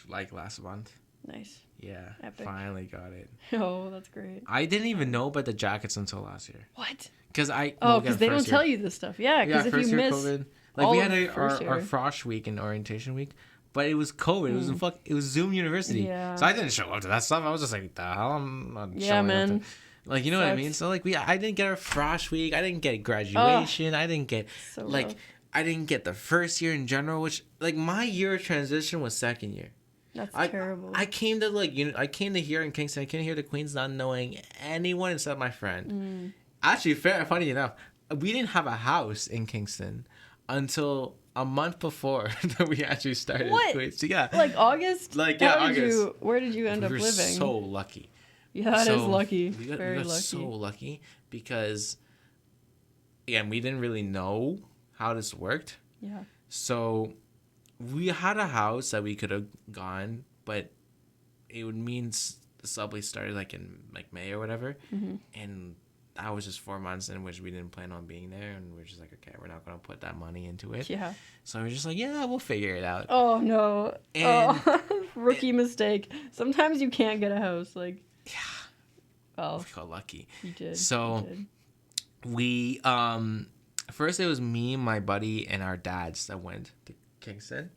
like last month. Nice. Yeah. Epic. Finally got it. Oh, that's great. I didn't even know about the jackets until last year. What? Because because they don't tell you this stuff. Yeah, because if you miss COVID, like all we of had first our year. frosh week and orientation week, but it was COVID. It was Zoom University. Yeah. So I didn't show up to that stuff. I was just like, the hell, I'm not Yeah, showing man. up to, like, you know what I mean? Sucks. So like I didn't get our frosh week. I didn't get graduation. I didn't get So like rough. I didn't get the first year in general, which like my year of transition was second year. That's terrible. I came to I came to here in Kingston. I came here to Queens not knowing anyone except my friend. Actually, funny enough, we didn't have a house in Kingston until a month before that we actually started Queens. So, yeah, Like August? Like, yeah, How did August. Where did you end we up were living? so lucky. Yeah, that is So, lucky. We got Very lucky. so lucky because, again, we didn't really know how this worked. Yeah. So we had a house that we could have gone, but it would mean the sublease started like in like May or whatever, and that was just 4 months in which we didn't plan on being there, and we're just like, okay, we're not gonna put that money into it. Yeah. So we're just like, yeah, we'll figure it out. Oh no. And- Rookie mistake. Sometimes you can't get a house. Like. Yeah. Well, We got lucky. you did. So you did. we first it was me, my buddy, and our dads that went to Kingston,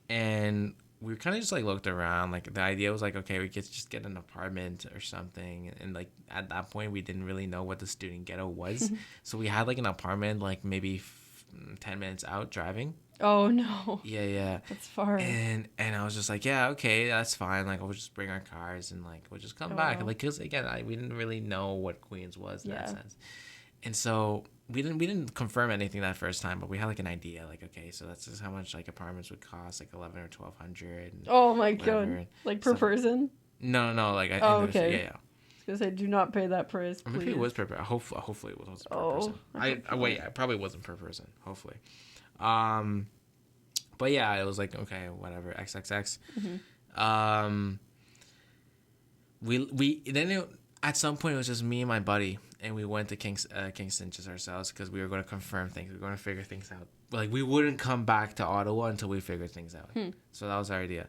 and we kind of just like looked around. Like the idea was like, okay, we could just get an apartment or something, and like at that point we didn't really know what the student ghetto was, so we had like an apartment like maybe 10 minutes out driving. Oh no. Yeah. That's far. And I was just like, yeah, okay, that's fine. Like, we'll just bring our cars and like we'll just come back. wow. Like, cause again, we didn't really know what Queens was in that Yeah. sense, and so we didn't confirm anything that first time, but we had like an idea. Like, okay, so that's just how much like apartments would cost, like 11 or 1,200. Oh my whatever. god. Like per So- person? No, like I. Oh, it was- okay. Yeah. I was gonna say, do not pay that price, Or please. maybe it was per person. Hopefully it was per Oh, person. I hope I wait. It probably wasn't per person. Hopefully. But yeah, it was like, okay, whatever. XXX. We then at some point it was just me and my buddy, and we went to Kingston just ourselves because we were going to confirm things. We were going to figure things out. Like we wouldn't come back to Ottawa until we figured things out. So that was our idea.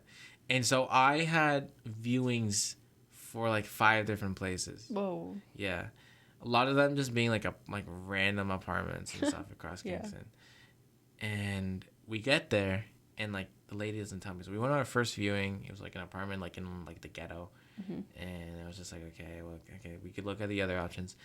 And so I had viewings for like 5 different places. Whoa. Yeah, a lot of them just being like random apartments and stuff across Yeah. Kingston. And we get there, and like the lady doesn't tell me. So we went on our first viewing. It was like an apartment like in like the ghetto, and I was just like, okay, well, okay, we could look at the other options.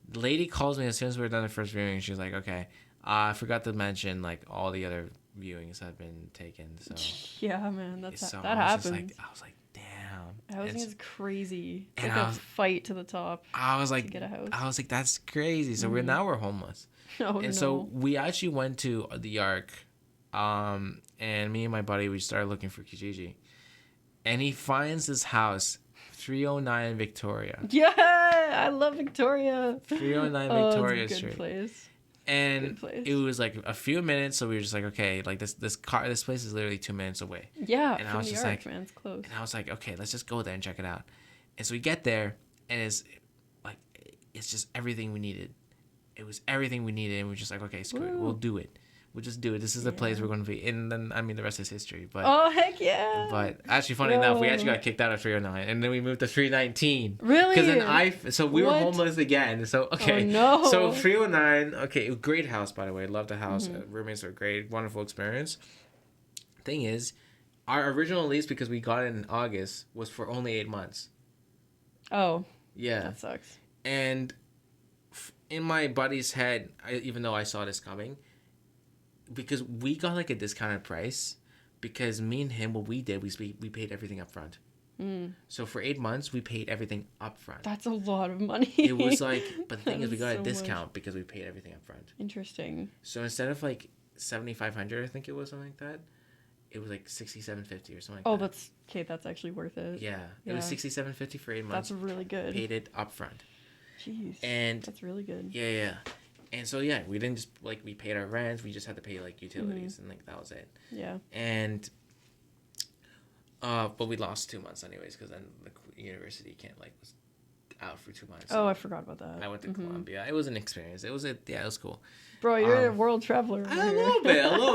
The lady calls me as soon as we were done the first viewing. She's like, okay, I forgot to mention like all the other viewings have been taken. So yeah, man, that happens. I was like, damn. Housing is crazy. It's and like a fight to the top. I was like, to get a house. I was like, that's crazy. So we're homeless. Oh, and no. so we actually went to the Arc, and me and my buddy, we started looking for Kijiji, and he finds this house, 309 Victoria. Yeah, I love Victoria. 309 Oh, Victoria it's a good Street. place. And Good place. it was like a few minutes, so we were just like, okay, like this place is literally 2 minutes away. Yeah, And I from was the just Arc, like, man, it's close. And I was like, okay, let's just go there and check it out. And so we get there, and it's just everything we needed. It was everything we needed, and we were just like, okay, screw it, we'll do it. We'll just do it. This is the place we're going to be. And then, I mean, the rest is history. But Oh, heck yeah. But actually, funny enough, we actually got kicked out of 309, and then we moved to 319. Really? Because then we were What? homeless again. So, okay. Oh, no. So 309, okay, great house, by the way. Loved the house. Roommates were great. Wonderful experience. Thing is, our original lease, because we got it in August, was for only 8 months. Oh, Yeah. that sucks. And in my buddy's head, even though I saw this coming, because we got like a discounted price, because me and him, what we did was we paid everything up front. So for 8 months, we paid everything up front. That's a lot of money. It was like, but the thing That is, we is got a so discount because we paid everything up front. Interesting. So instead of like 7,500, I think it was something like that, it was like 6,750 or something like Oh, that. that's okay. That's actually worth it. Yeah, it was 6,750 for 8 months. That's really good. Paid it up front. Jeez. And that's really good. Yeah. And so yeah, we didn't just like we paid our rent. We just had to pay like utilities and like that was it. Yeah. And but we lost 2 months anyways, because then the university can't like was out for 2 months. Oh, I forgot about that. I went to Columbia. It was an experience. It was cool. Bro, you're a world traveler. A little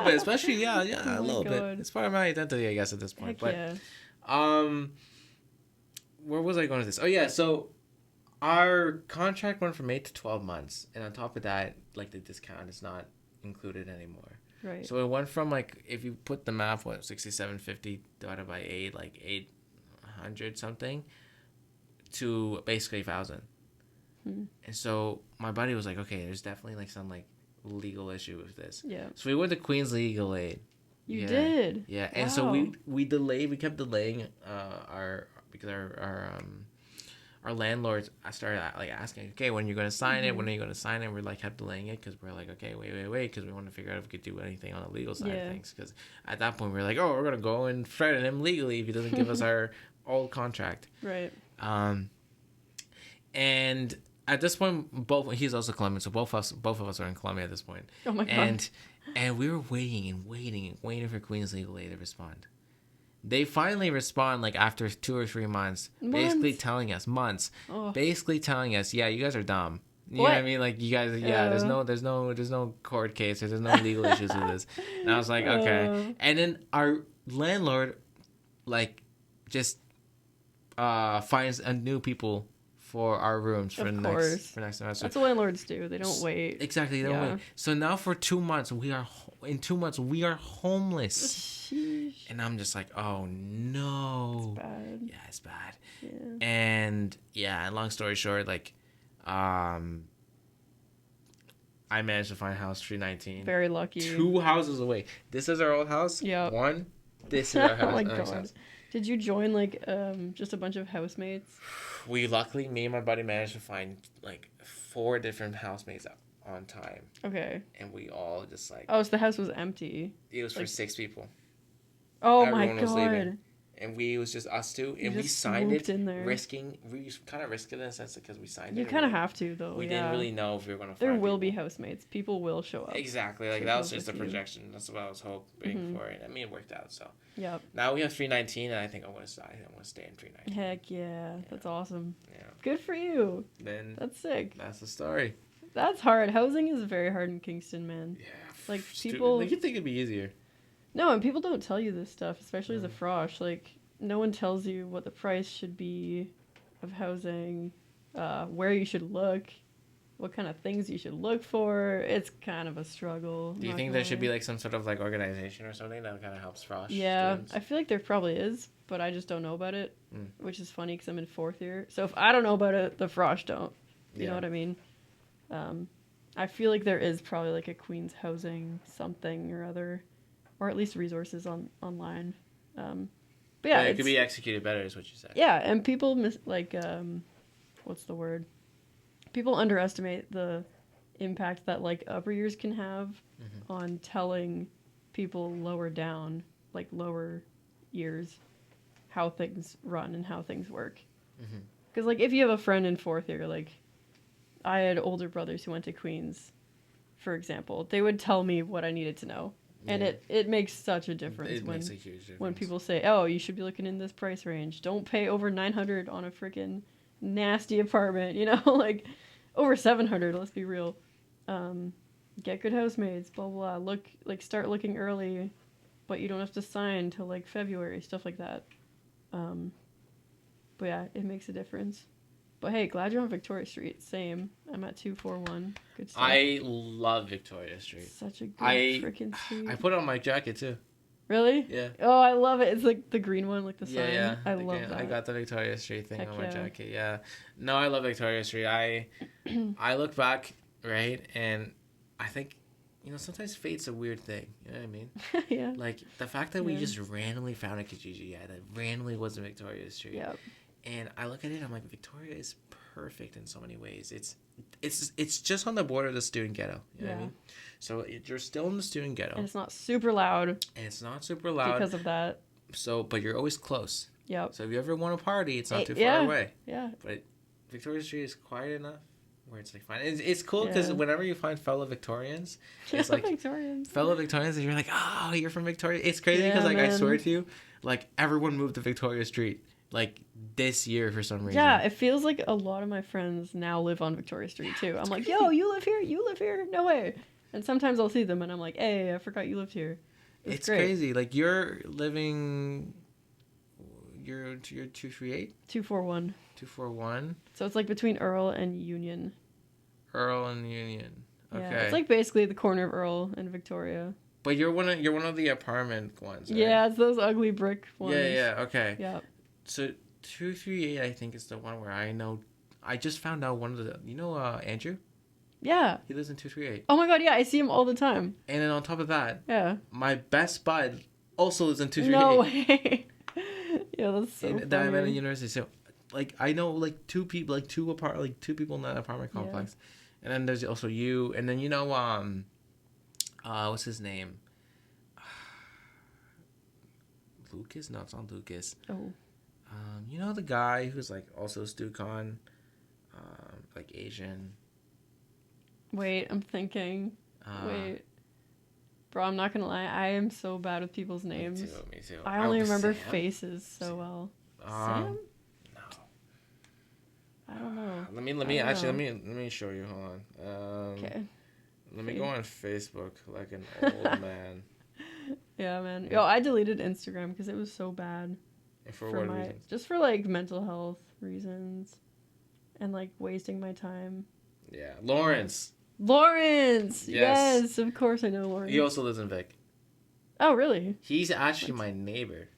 bit, especially a Oh little God. bit. It's part of my identity, I guess, at this point. Heck But yeah. where was I going with this? Oh yeah, so our contract went from 8 to 12 months, and on top of that, like the discount is not included anymore. Right. So it went from like, if you put the math, 6,750 divided by 8, like 800 something, to basically 1,000. And so my buddy was like, okay, there's definitely like some like legal issue with this. Yeah. So we went to Queens Legal Aid. You did. Yeah, and so we kept delaying because our landlords started like asking, okay, when are you going to sign it? When are you going to sign it? We're like kept delaying it because we're like, okay, wait, because we want to figure out if we could do anything on the legal side of things. Because at that point we were like, oh, we're gonna go and threaten him legally if he doesn't give us our old contract. Right. And at this point, he's also Colombian, so both of us are in Colombia at this point. Oh my God. And we were waiting for Queens Legal Aid to respond. They finally respond like after 2 or 3 months, basically telling us basically telling us, yeah, you guys are dumb. You know what I mean? Like, you guys, there's no court case, there's no legal issues with this. And I was like, okay. And then our landlord, like, just finds a new people for our rooms for next semester. That's what landlords do. They don't wait. Exactly, they don't wait. So now for 2 months, we are homeless. Sheesh. And I'm just like, oh no. It's bad. Yeah, it's bad. Yeah. And long story short, like, I managed to find house 319. Very lucky. 2 houses away. This is our old house. Yeah. 1. This is our house. Oh my God. Did you join like just a bunch of housemates? We luckily, me and my buddy managed to find like 4 different housemates on time. Okay. And we all just like. Oh, so the house was empty. It was for 6 people. Oh Everyone my was God. leaving. And it was just us 2, and we signed it, in there. we kind of risked it in a sense because we signed it. You kind of have to, though. We didn't really know if we were going to find There will people. be housemates. People will show up. Exactly. Like, that was just a projection. That's what I was hoping for. And I mean, it worked out, so. Yep. Now we have 319, and I think I'm going to stay in 319. Heck yeah. That's awesome. Yeah. Good for you. Then That's sick. that's the story. That's hard. Housing is very hard in Kingston, man. Yeah. Like, Stupid. people... Like, you'd think it'd be easier. No, and people don't tell you this stuff, especially as a frosh. Like, no one tells you what the price should be of housing, where you should look, what kind of things you should look for. It's kind of a struggle. Do you think there should be like some sort of like organization or something that kind of helps Frosh students? I feel like there probably is, but I just don't know about it, Mm. which is funny because I'm in 4th year. So if I don't know about it, the Frosh don't. You know what I mean? I feel like there is probably like a Queen's housing something or other, or at least resources online. But yeah, it could be executed better, is what you said. Yeah, and people what's the word? People underestimate the impact that like upper years can have on telling people lower down, like lower years, how things run and how things work. Because like if you have a friend in 4th year, like I had older brothers who went to Queens, for example, they would tell me what I needed to know. And it makes such a difference It makes a huge difference. When people say, "Oh, you should be looking in this price range. Don't pay over $900 on a freaking nasty apartment." You know, like over $700. Let's be real. Get good housemates. Blah blah. Start looking early, but you don't have to sign till like February. Stuff like that. But yeah, it makes a difference. But hey, glad you're on Victoria Street. Same. I'm at 241. Good stuff. I love Victoria Street. Such a good freaking street. I put it on my jacket too. Really? Yeah. Oh, I love it. It's like the green one, like the sign. Yeah. I love that. I got the Victoria Street thing Heck on my yeah. jacket. Yeah. No, I love Victoria Street. I look back, right, and I think, sometimes fate's a weird thing. You know what I mean? Yeah. Like the fact that we just randomly found a Kijiji that randomly was in Victoria Street. Yep. And I look at it, I'm like, Victoria is perfect in so many ways. It's just on the border of the student ghetto. You know what I mean? So you're still in the student ghetto. And it's not super loud. And it's not super loud. Because of that. So, but you're always close. Yep. So if you ever want to party, it's not too far away. Yeah. But Victoria Street is quiet enough where it's like fine. It's cool because whenever you find fellow Victorians, it's like fellow Victorians, and you're like, oh, you're from Victoria. It's crazy because I swear to you, like everyone moved to Victoria Street like this year for some reason. Yeah, it feels like a lot of my friends now live on Victoria Street too. I'm like, yo, you live here? You live here? No way. And sometimes I'll see them and I'm like, hey, I forgot you lived here. It's great. Crazy. Like you're 238? 241. 241. So it's like between Earl and Union. Earl and Union. Okay. Yeah, it's like basically the corner of Earl and Victoria. But you're one of the apartment ones, right? Yeah, it's those ugly brick ones. Yeah, okay. Yeah. So 238, I think, is the one where I know. I just found out one of the. Andrew? Yeah. He lives in 238. Oh my god, yeah, I see him all the time. And then on top of that, yeah, my best bud also lives in 238. No way. Yeah, that's so funny. That I met in university. So, like, I know two people in that apartment complex, and then there's also you, and then what's his name? Lucas? No, it's not Lucas. Oh. The guy who's like also StuCon, like Asian. Wait, I'm thinking. Wait. Bro, I'm not gonna lie. I am so bad with people's names. Me too. I only remember faces so well. Sam? No. I don't know. Let me show you. Hold on. Okay. Let me go on Facebook like an old man. Yeah, man. Yo, I deleted Instagram because it was so bad. For what reasons? Just for like mental health reasons, and like wasting my time. Yeah, Lawrence. Yes, of course I know Lawrence. He also lives in Vic. Oh, really? He's actually my neighbor.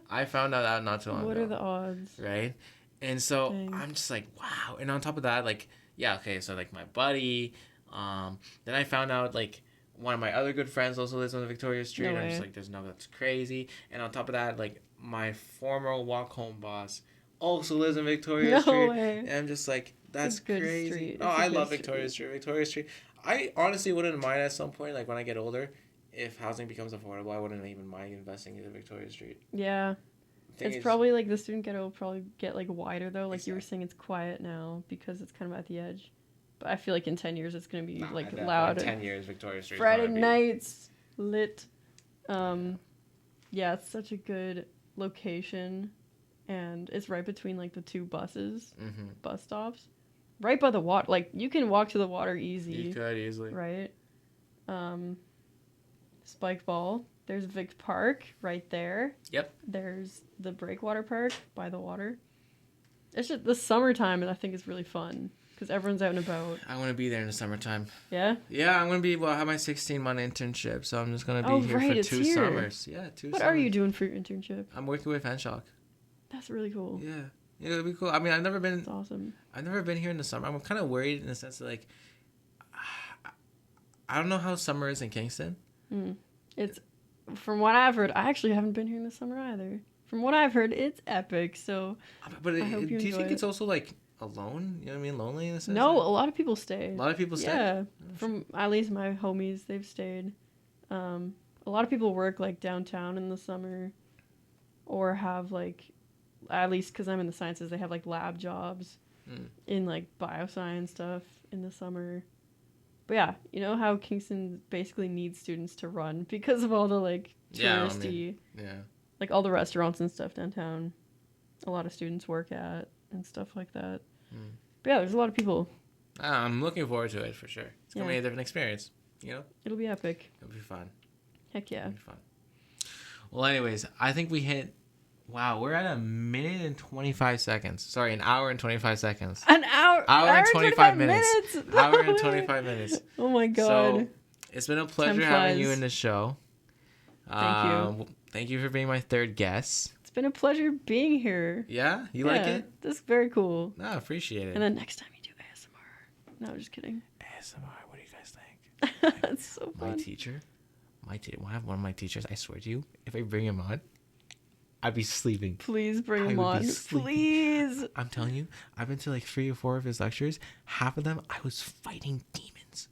I found out not too long ago. What are the odds? Right? And so I'm just like, wow. And on top of that, like, yeah, okay, so like my buddy, then I found out like one of my other good friends also lives on Victoria Street. I'm just like, that's crazy. And on top of that, like my former walk home boss also lives in Victoria Street. No way. And I'm just like, that's crazy. Street. Oh, I love Victoria Street. Victoria Street. I honestly wouldn't mind at some point, like when I get older, if housing becomes affordable, I wouldn't even mind investing in Victoria Street. Yeah. It's probably like the student ghetto will probably get like wider though. Like you were saying, it's quiet now because it's kind of at the edge. But I feel like in 10 years it's gonna be like loud. In 10 years, Victoria Street. Friday nights lit. Yeah, it's such a good location, and it's right between like the two bus stops, right by the water. Like you can walk to the water easy. You could easily. Right. Spike Ball. There's Vic Park right there. Yep. There's the Breakwater Park by the water. It's just the summertime, and I think is really fun because everyone's out and about. I want to be there in the summertime. Yeah. Yeah, I'm gonna be. Well, I have my 16-month internship, so I'm just gonna be here right, for it's 2 here. summers. Yeah, 2 What summers. are you doing for your internship? I'm working with Henshock. That's really cool. Yeah, it'll be cool. I mean, That's awesome. I've never been here in the summer. I'm kind of worried in the sense that like, I don't know how summer is in Kingston. It's, from what I've heard, I actually haven't been here in the summer either. From what I've heard, it's epic. So, But I hope do you think enjoy it's also like alone? You know what I mean? Lonely in a sense. no, Like, a lot of people stay. a lot of people stay. Yeah, from at least my homies, they've stayed. A lot of people work like downtown in the summer, or have like, at least because I'm in the sciences, they have like lab jobs in like bioscience stuff in the summer. But yeah, you know how Kingston basically needs students to run because of all the like touristy, like all the restaurants and stuff downtown. A lot of students work at and stuff like that. But yeah, there's a lot of people. I'm looking forward to it for sure. It's gonna be a different experience. You know, it'll be epic. It'll be fun. Heck yeah. It'll be fun. Well, anyways, I think we hit. Wow, we're at 1 minute and 25 seconds. Sorry, 1 hour and 25 seconds. An hour. Hour and 25 minutes. No Hour and way. 25 minutes. Oh my god. So it's been a pleasure having you flies. in the show. Thank you. Thank you for being my third guest. It's been a pleasure being here. Yeah, you like it? This is very cool. No, I appreciate it. And then next time you do ASMR. No, just kidding. ASMR. What do you guys think? That's so fun. My teacher. I have one of my teachers. I swear to you, if I bring him on, I'd be sleeping. Please bring I him would on. be sleeping. Please. I'm telling you, I've been to like 3 or 4 of his lectures. Half of them, I was fighting demons.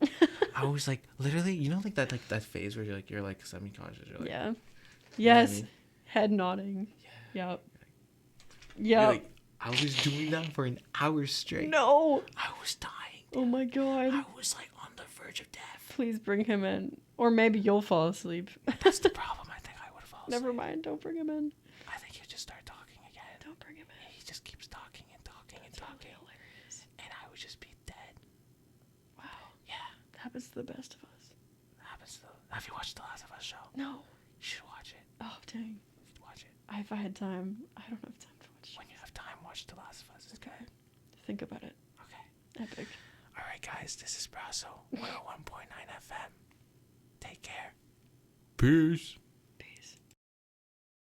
I was like, literally, you know, like that phase where you're like semi-conscious. You're like, Yeah. You know what I Yes. mean? Head nodding. Yeah. Yep. You're Yep. like, I was doing that for an hour straight. No. I was dying. Oh my god. I was like on the verge of death. Please bring him in. Or maybe you'll fall asleep. That's the problem. I think I would have fallen asleep. Never mind. Don't bring him in. I think he'll just start talking again. Don't bring him in. He just keeps talking and talking and That's talking. really hilarious. And I would just be dead. Wow. Yeah. That happens to the best of us. Happens to. Have you watched the Last of Us show? No. You should watch it. Oh, dang. You should watch it. If I had time. I don't have time to watch. When you have time, watch The Last of Us. It's Okay. good. Think about it. Okay. Epic. All right, guys. This is BrassO 101.9 FM. Take care. Peace.